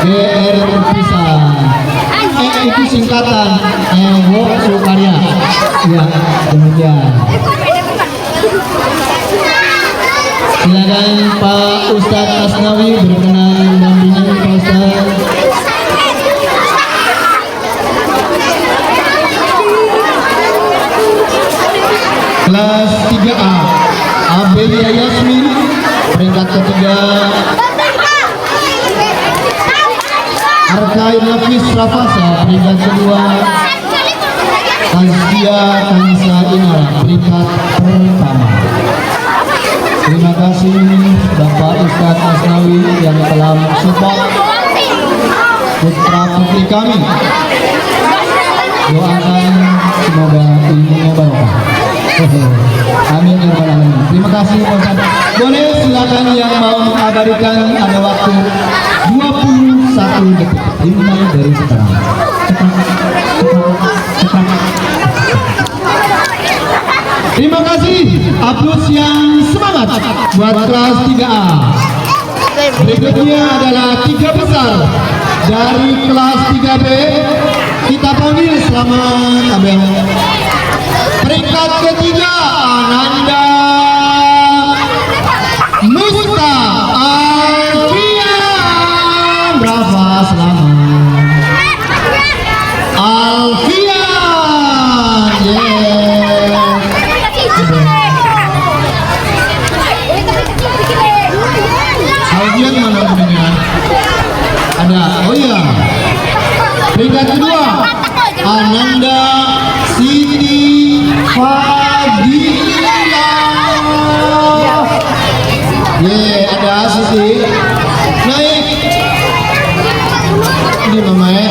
GR terpisah. itu singkatan Ewo Sukarya. Ya, demikian. Silakan Pak Ustadz Asnawi berkenan mendampingi Pak Ustadz. Kelas 3A Abelia Yasmin peringkat ketiga. Arkain Nafis Rafasa peringkat kedua. Tazkia Kanisa Inara peringkat pertama. Terima kasih Bapak Ustadz Asnawi yang telah mensupport putra putri kami. Doakan semoga ilmunya barokah. Amin ya rabbal alamin. Terima kasih Pak Ustadz. Boleh silakan yang mau mengabadikan, ada waktu 21 detik dimulai dari sekarang. Terima kasih, aplaus yang semangat buat kelas 3A. Berikutnya adalah 3 besar dari kelas 3B. Kita panggil selamat Abel. Peringkat ketiga Ananda Musta Alfian. Berapa selamat Alfian. Yeah. Alfian mana punya? Ada. Oh iya. Peringkat kedua Ananda Siti Fadila. Ye, ada Siti. Naik. Ini Mama ya.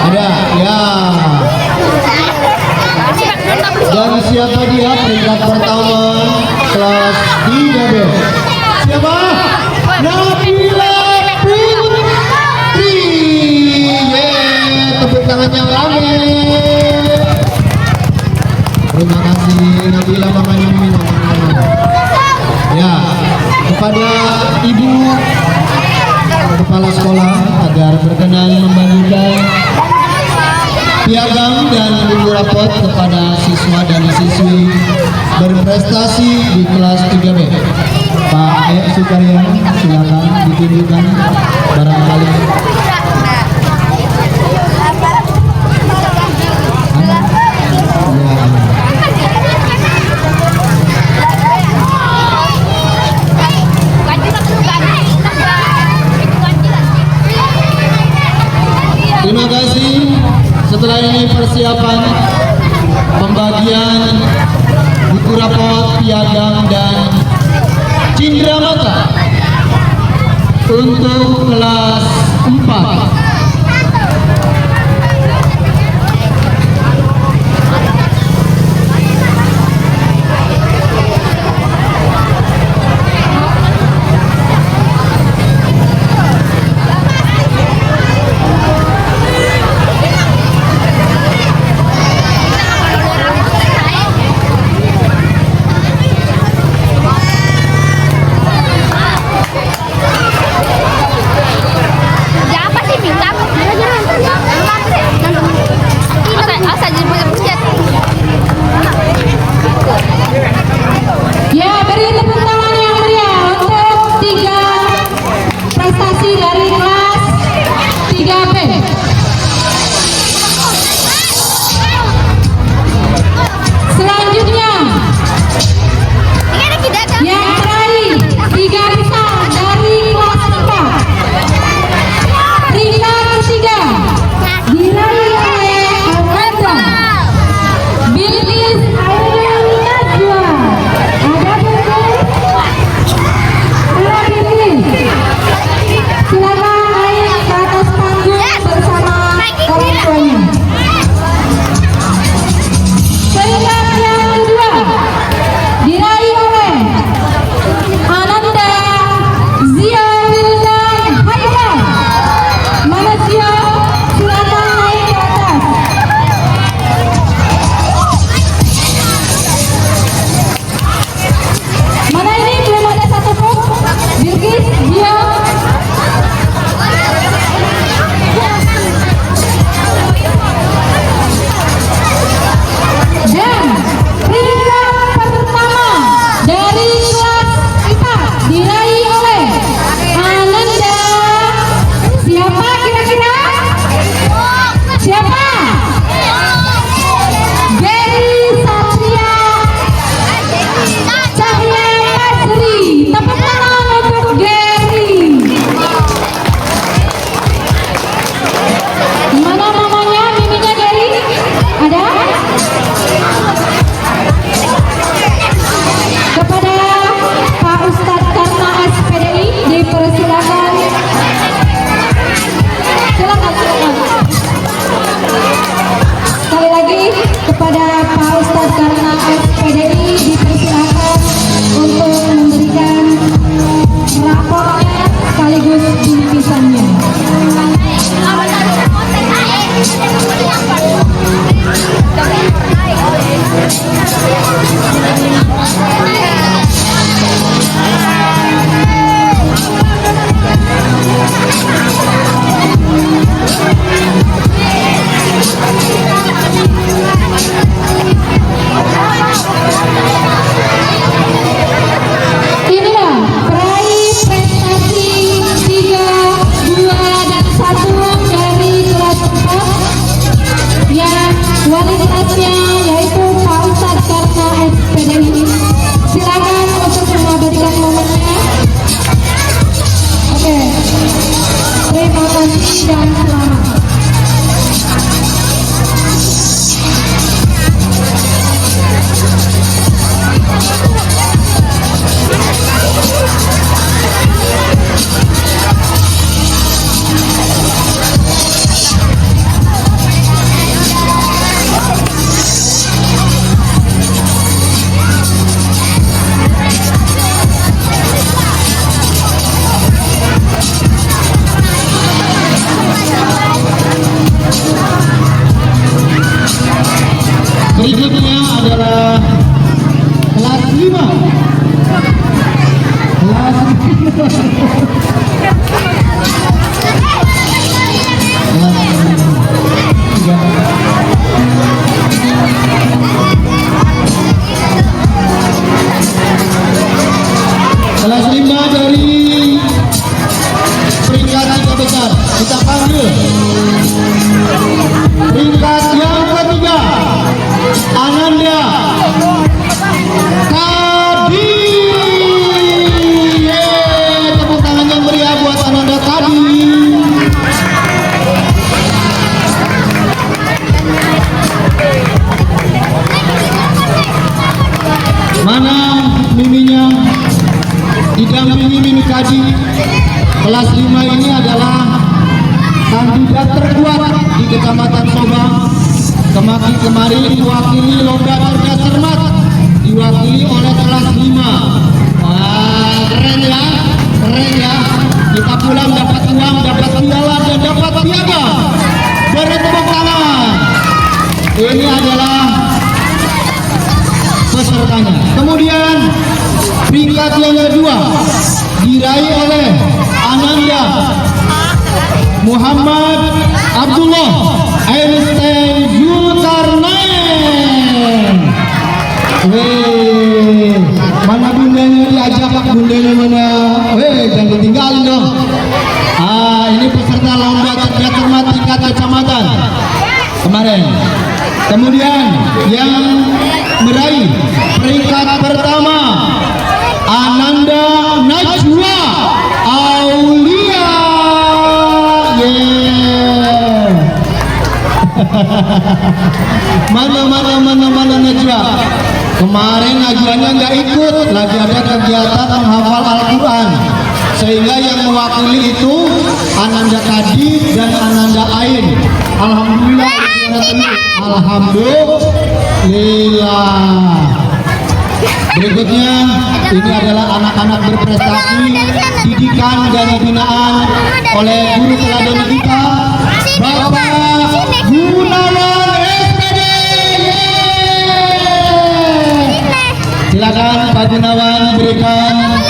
Ada, ya. Dan siapa dia peringkat pertama kelas 3B? Siapa? Nabila Putri. Tepuk tangan yang rame. Terima kasih Nabila mamanya minum. Ya, kepada ibu kepala sekolah agar berkenan membagikan piagam dan buku rapot kepada siswa dan siswi berprestasi di kelas 3B. Pak Sukarya, silakan ditunjukkan barangkali. Terima kasih. Setelah ini persiapan pembagian buku rapot, piagam dan cindera mata untuk kelas 4. Inilah peraih prestasi 3, 2, dan 1 dari kelas 4 yang kualitasnya yaitu Pak Ustadz Karna SPDI. Silakan untuk mengabadikan momennya. Oke, terima kasih dan selamat. Berikutnya adalah kelas 5. Kelas 5 dari peringkat 3 besar kita panggil peringkat yang ketiga Ananda Kadi. Tepuk tangan yang meriah buat Ananda Kadi. Mana miminya? Didampingi Mimi Kadi. Kelas 5 ini adalah kandidat terkuat di Kecamatan Sobang. Kemarin diwakili lomba cerdas cermat, diwakili oleh kelas 5. Wah, keren ya, keren ya. Kita pulang dapat uang, dapat piala, dan dapat piagam. Beri tepuk tangan. Ini adalah pesertanya. Kemudian peringkat yang kedua diraih oleh Ananda Muhammad Abdullah Einstein Zulkarnain. Mana bundanya diajak, bundanya mana? Jangan ditinggalin dong. Ini peserta lomba cerdas cermat tingkat kecamatan kemarin. Kemudian yang meraih peringkat pertama Ananda Najwa Aulia. Mana Najwa. Kemarin Najwanya nggak ikut, lagi ada kegiatan menghafal Al-Quran, sehingga yang mewakili itu Ananda Kadi dan Ananda Ain. Alhamdulillah. Alhamdulillah. Berikutnya ini adalah anak-anak berprestasi didikan dan binaan oleh guru teladan kita, Bapak Gunawan SPD. Silakan Pak Gunawan berikan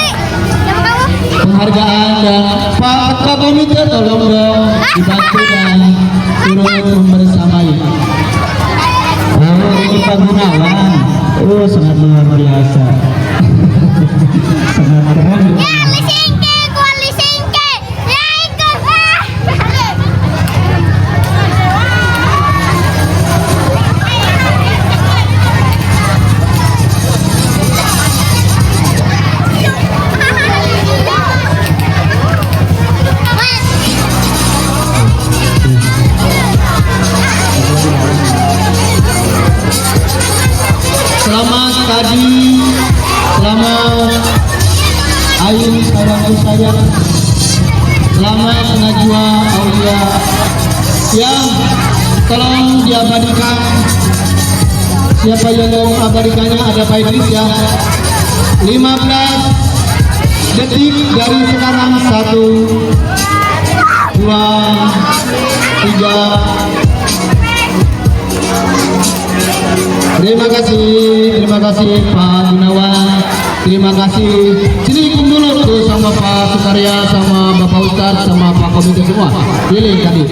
penghargaan, dan Pak Ketua Komite tolong dong dibantu dan turut membersamai. Oh, ini Pak Gunawan. Oh, sangat luar biasa. Sangat keren. Selamat Kadi, selamat Ayu sayangku sayang, selamat Najwa Aulia. Yang tolong diabadikan. Siapa yang mau abadikannya? Ada Pak Idris ya. 15 detik dari sekarang. 1, 2, 3. Terima kasih Pak Gunawan. Terima kasih. Sini kumpul tuh sama Pak Sukarya, sama Bapak Ustadz, sama Pak Komite semua. Pilih tadi.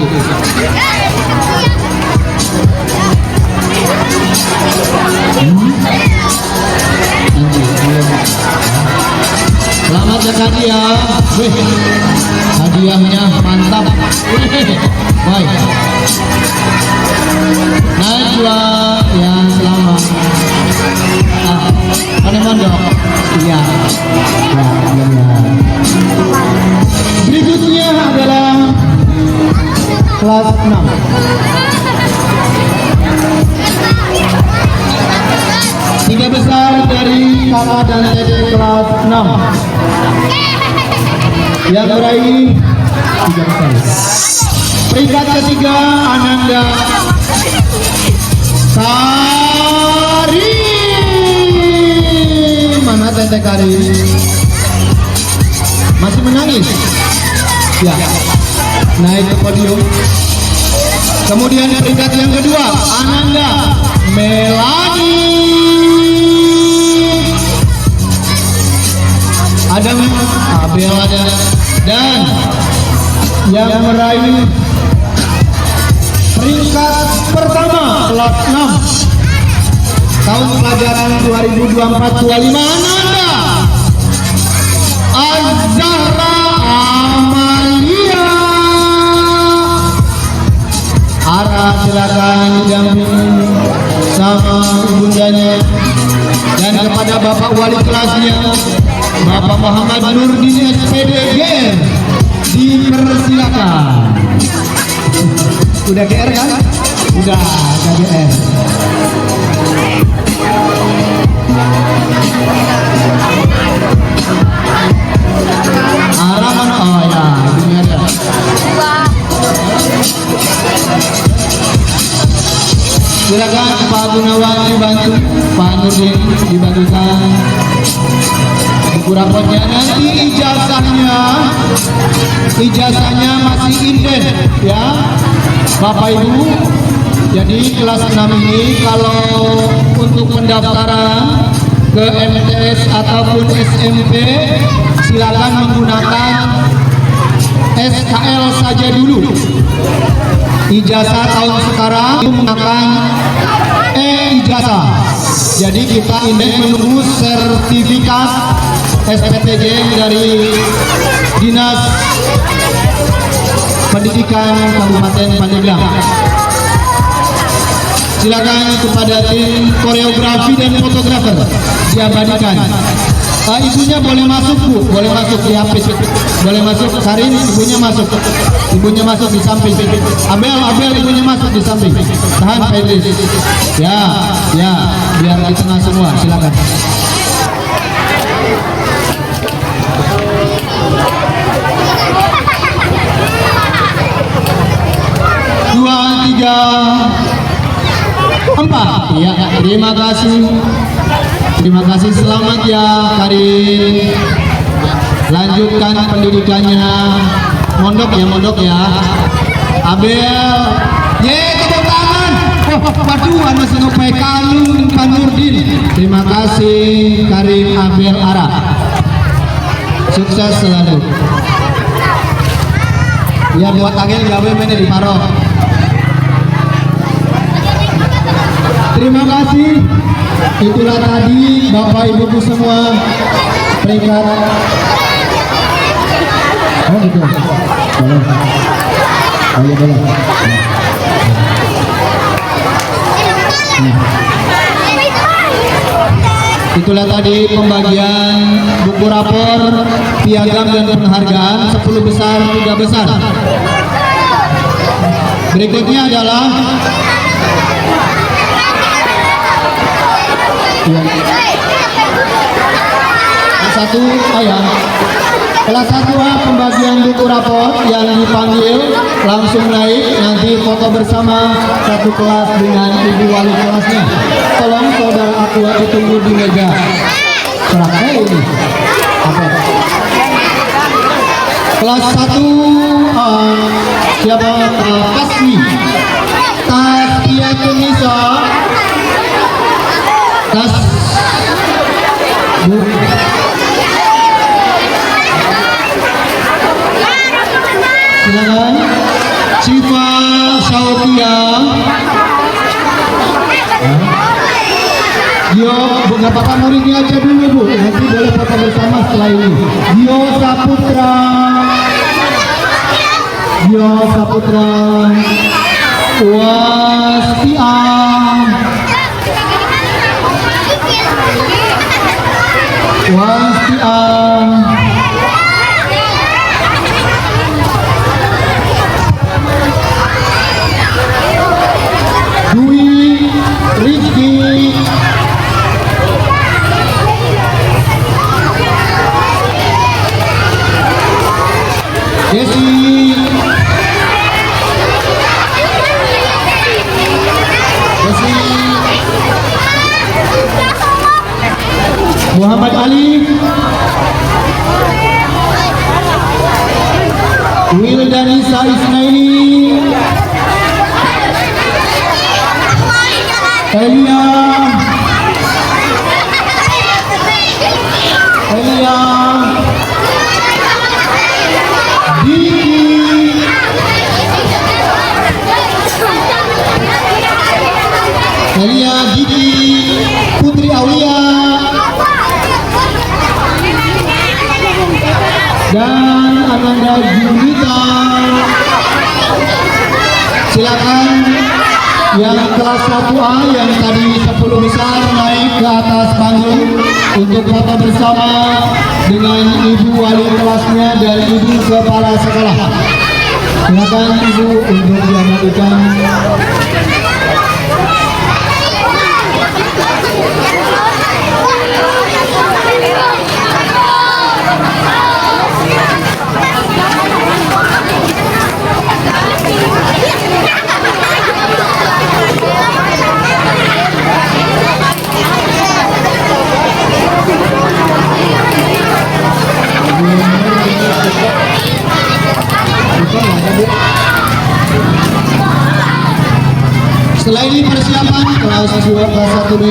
Selamat ya hadiah. Wih, hadiahnya mantap. Baik. Najwa ya selamat. Ada mondok. Iya. Berikutnya adalah kelas 6. Tiga besar dari kakak dan adik kelas 6 yang meraih 3 besar. Peringkat ketiga Ananda Karim. Mana Tete Karim? Masih menangis? Ya, naik ke podium. Kemudian peringkat yang kedua Ananda Melani. Ada Abel ada, dan yang meraih peringkat pertama kelas 6 tahun pelajaran 2024-25 Ananda Azahra Amalia. Ara silakan didampingi sama ibundanya dan kepada Bapak Wali kelasnya Bapak Muhammad Nurdin SPD GR dipersilakan. Udah GR kan? Udah GR. Arah mana? Oh ya, ini ada. Silakan Pak Gunawan dibantu, Pak Nurdin dibantukan buku rapotnya. Nanti ijazahnya masih inden ya Bapak Ibu. Jadi kelas 6 ini kalau untuk pendaftaran ke MTS ataupun SMP silakan menggunakan SKL saja dulu. Ijazah tahun sekarang menggunakan ijazah. Jadi kita ini menunggu sertifikat SPTJ dari Dinas Pendidikan Kabupaten Pandeglang. Silakan kepada tim koreografi dan fotografer diabadikan. Ibunya boleh masuk Bu, boleh masuk di HP, boleh masuk. Karin ibunya masuk di samping. Abel ibunya masuk di samping. Tahan Pak Idris. Ya, biar di tengah semua. Silakan. Dua, tiga, empat. Ya, terima kasih. Terima kasih, selamat ya Karin. Lanjutkan pendidikannya. Mondok ya. Abel. Tepuk tangan. Waduh, anu senopay kalung Pak Nurdin. Terima kasih Karin Abel Ara. Sukses selalu. Ya buat angin gawe mana di Paro. Terima kasih. Itulah tadi Bapak Ibu semua peringkat. Oh gitu. Boleh. Oh ya boleh. Itulah tadi pembagian buku rapor, piagam dan penghargaan 10 besar, 3 besar. Berikutnya adalah kelas 1A pembagian buku rapor yang dipanggil langsung naik, nanti foto bersama satu kelas dengan ibu wali kelasnya. Tolong saudara aku ditunggu di meja. Serahkan ini. Kelas 1A siapa? Kasmi Taskia Tunisa. Tas. Bu. Silakan. Siva Sautia. Gio, nggak apa-apa muridnya aja dulu Bu, nanti boleh foto bersama setelah ini. Gio Saputra, Wastia, Dwi Rizky, Desi, Muhammad Ali, Wildanisa Isnaini, Elia, Diki, Putri Aulia, dan Ananda Junita. Silakan yang kelas 1A yang tadi 10 besar naik ke atas panggung untuk foto bersama dengan ibu wali kelasnya dan ibu kepala sekolah. Silakan ibu untuk diabadikan. Setelah ini persiapan kelas 1B.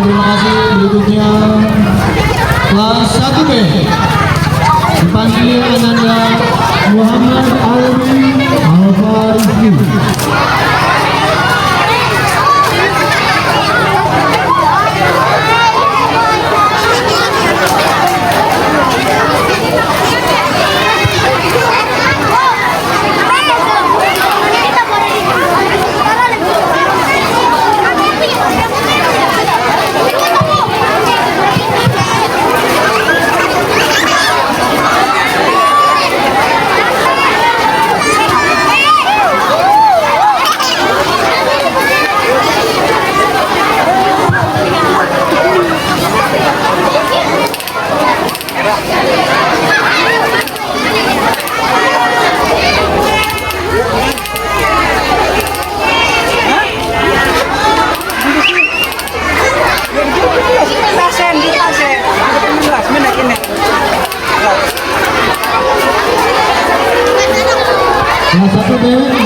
Terima kasih. Berikutnya kelas 1B dipanggil Ananda Muhammad Alwi Alfarizki.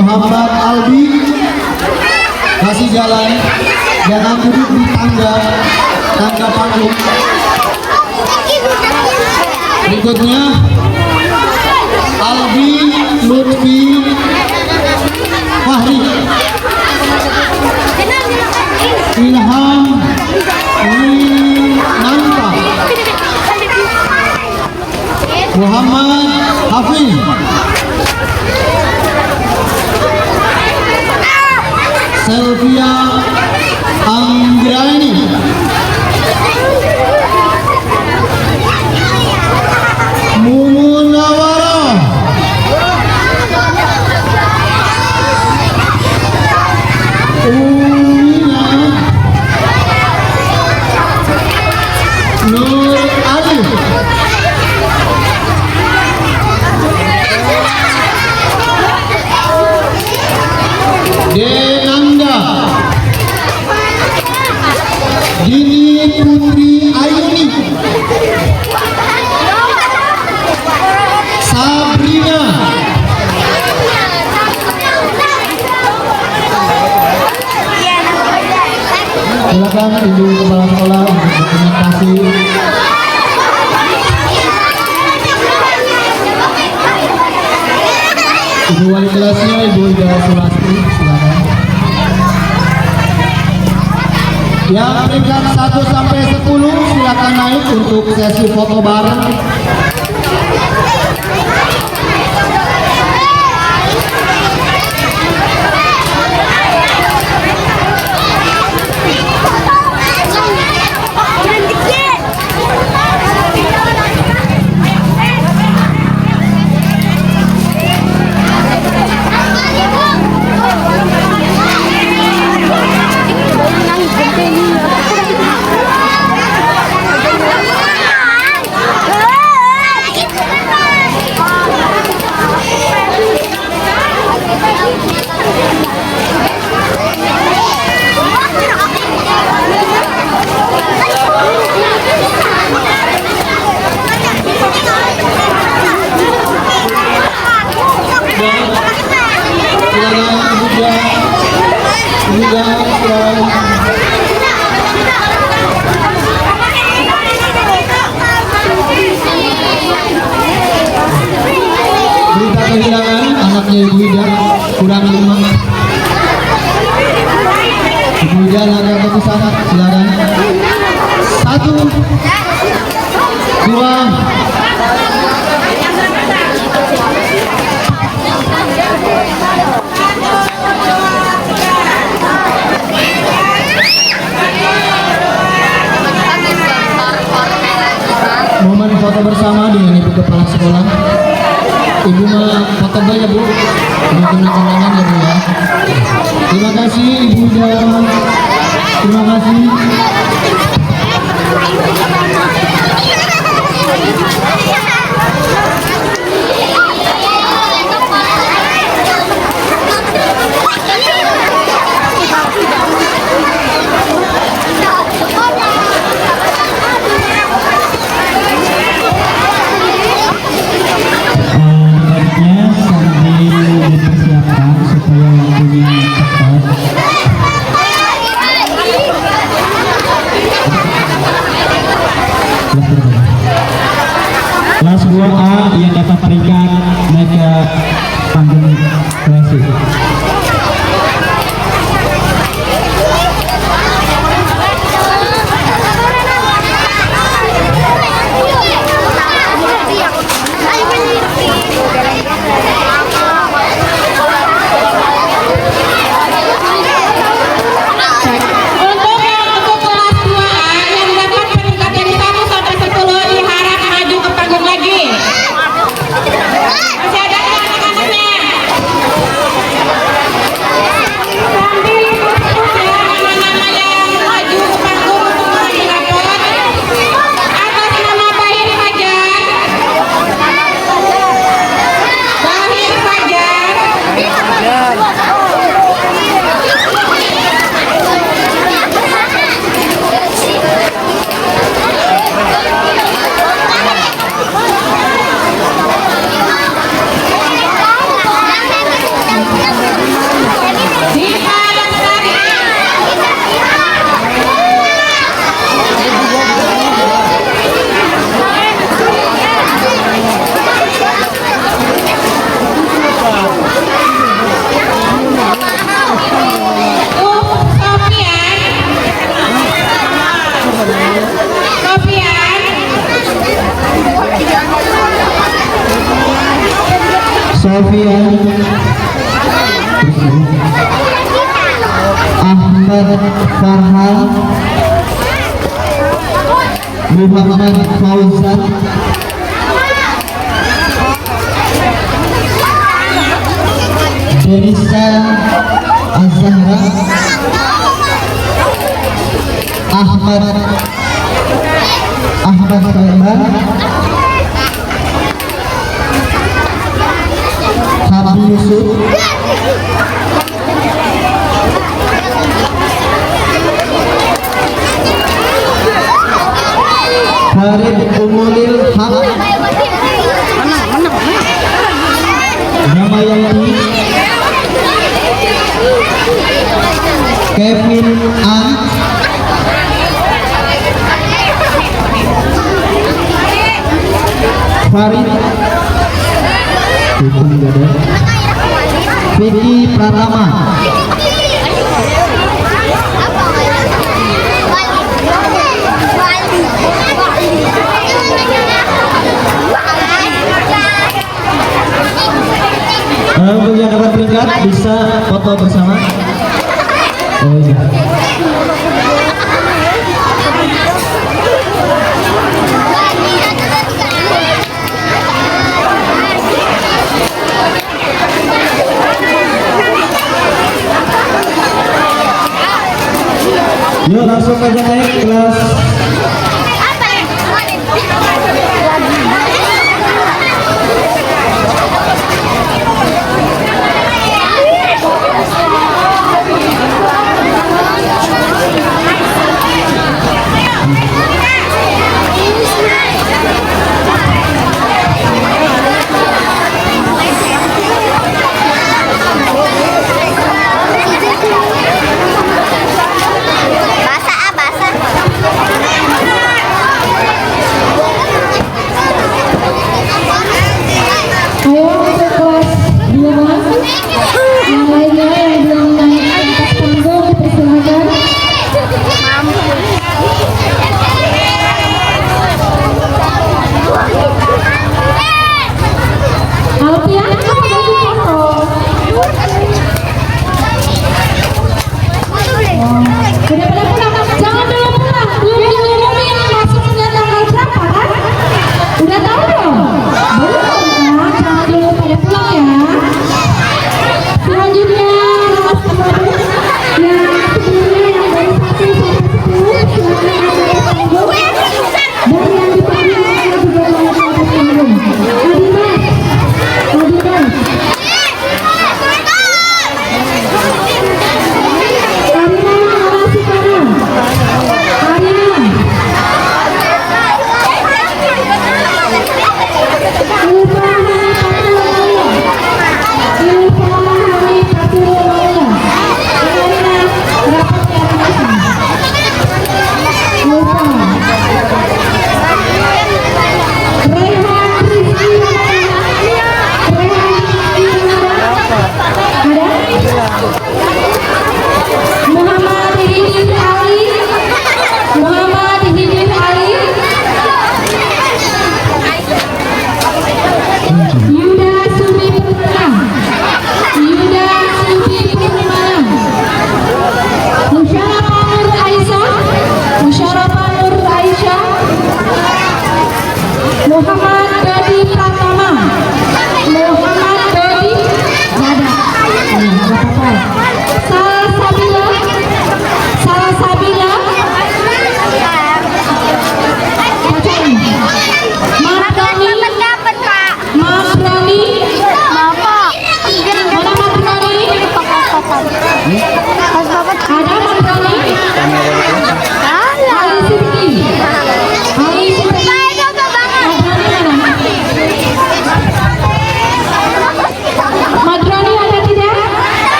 Muhammad Albi, kasih jalan, jangan duduk di tangga panggung. Berikutnya Albi Lutfi Fahri, Ilham Winanta, Muhammad Hafiz, Selvia Anggraini, Mumun Nawara, Umina, Nur Alif, Denanda, Dini Putri Ayuni, Sabrina, silakan Ibu Kepala Sekolah untuk berkomunikasi. Ibu Wali kelasnya Ibu Ida Sulasti, silakan. Yang peringkat 1 sampai 10 silakan naik untuk sesi foto bareng. Berita kehilangan anaknya Ibu Ida, kurang 5. Ibu Ida langkah ke sana, silakan. 1, 2. Momen foto bersama dengan Ibu Kepala Sekolah. Ibu mah foto ya Bu, ini kenang-kenangan ya Bu ya. Terima kasih Ibu Ida, terima kasih. Supaya waktunya cepat. Sofian Ahmad Farhan Muhammad Fauzan Denisa Azhara Ahmad Faiman Habib Yusuf Farid Umulil Haq Ramayani Kevin Ang Farid Vicky Pratama untuk yang dapat peringkat bisa foto bersama. Oh iya. Yuk langsung aja naik kelas.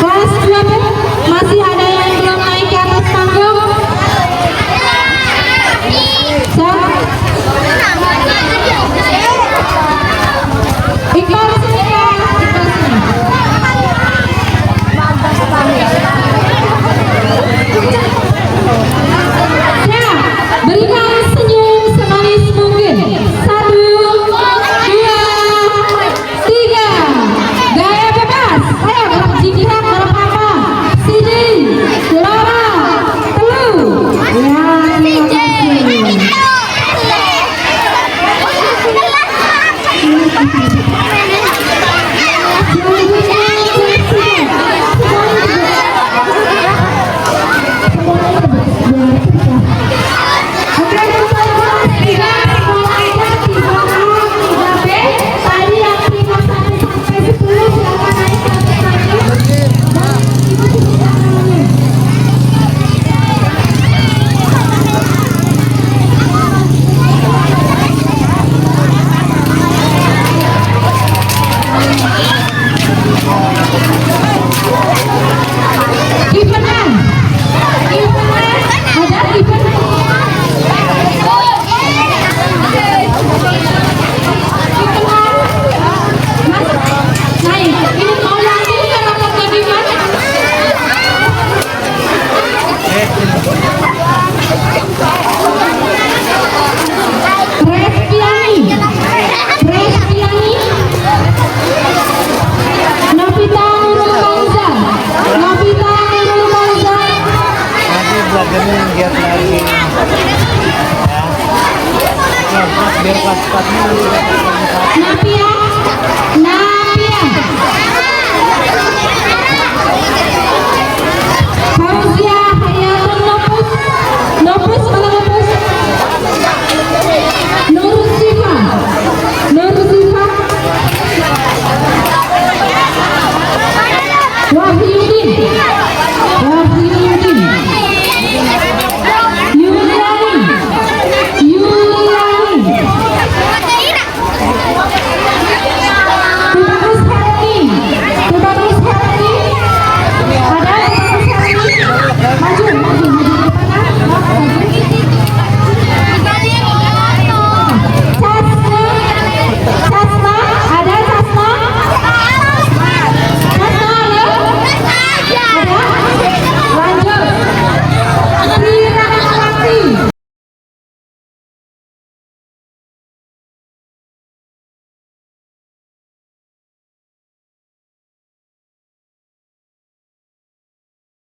Kelas Kipenan. Ada kipenan. Novita Nurul Mauza. Nanti belajarnya giat lagi. Ya. Biar pas-pasnya nanti dapat komunikasi. Napia. Fauzia Hayatun Nopus mana Nopus? Nur Sifa. Wahyudin.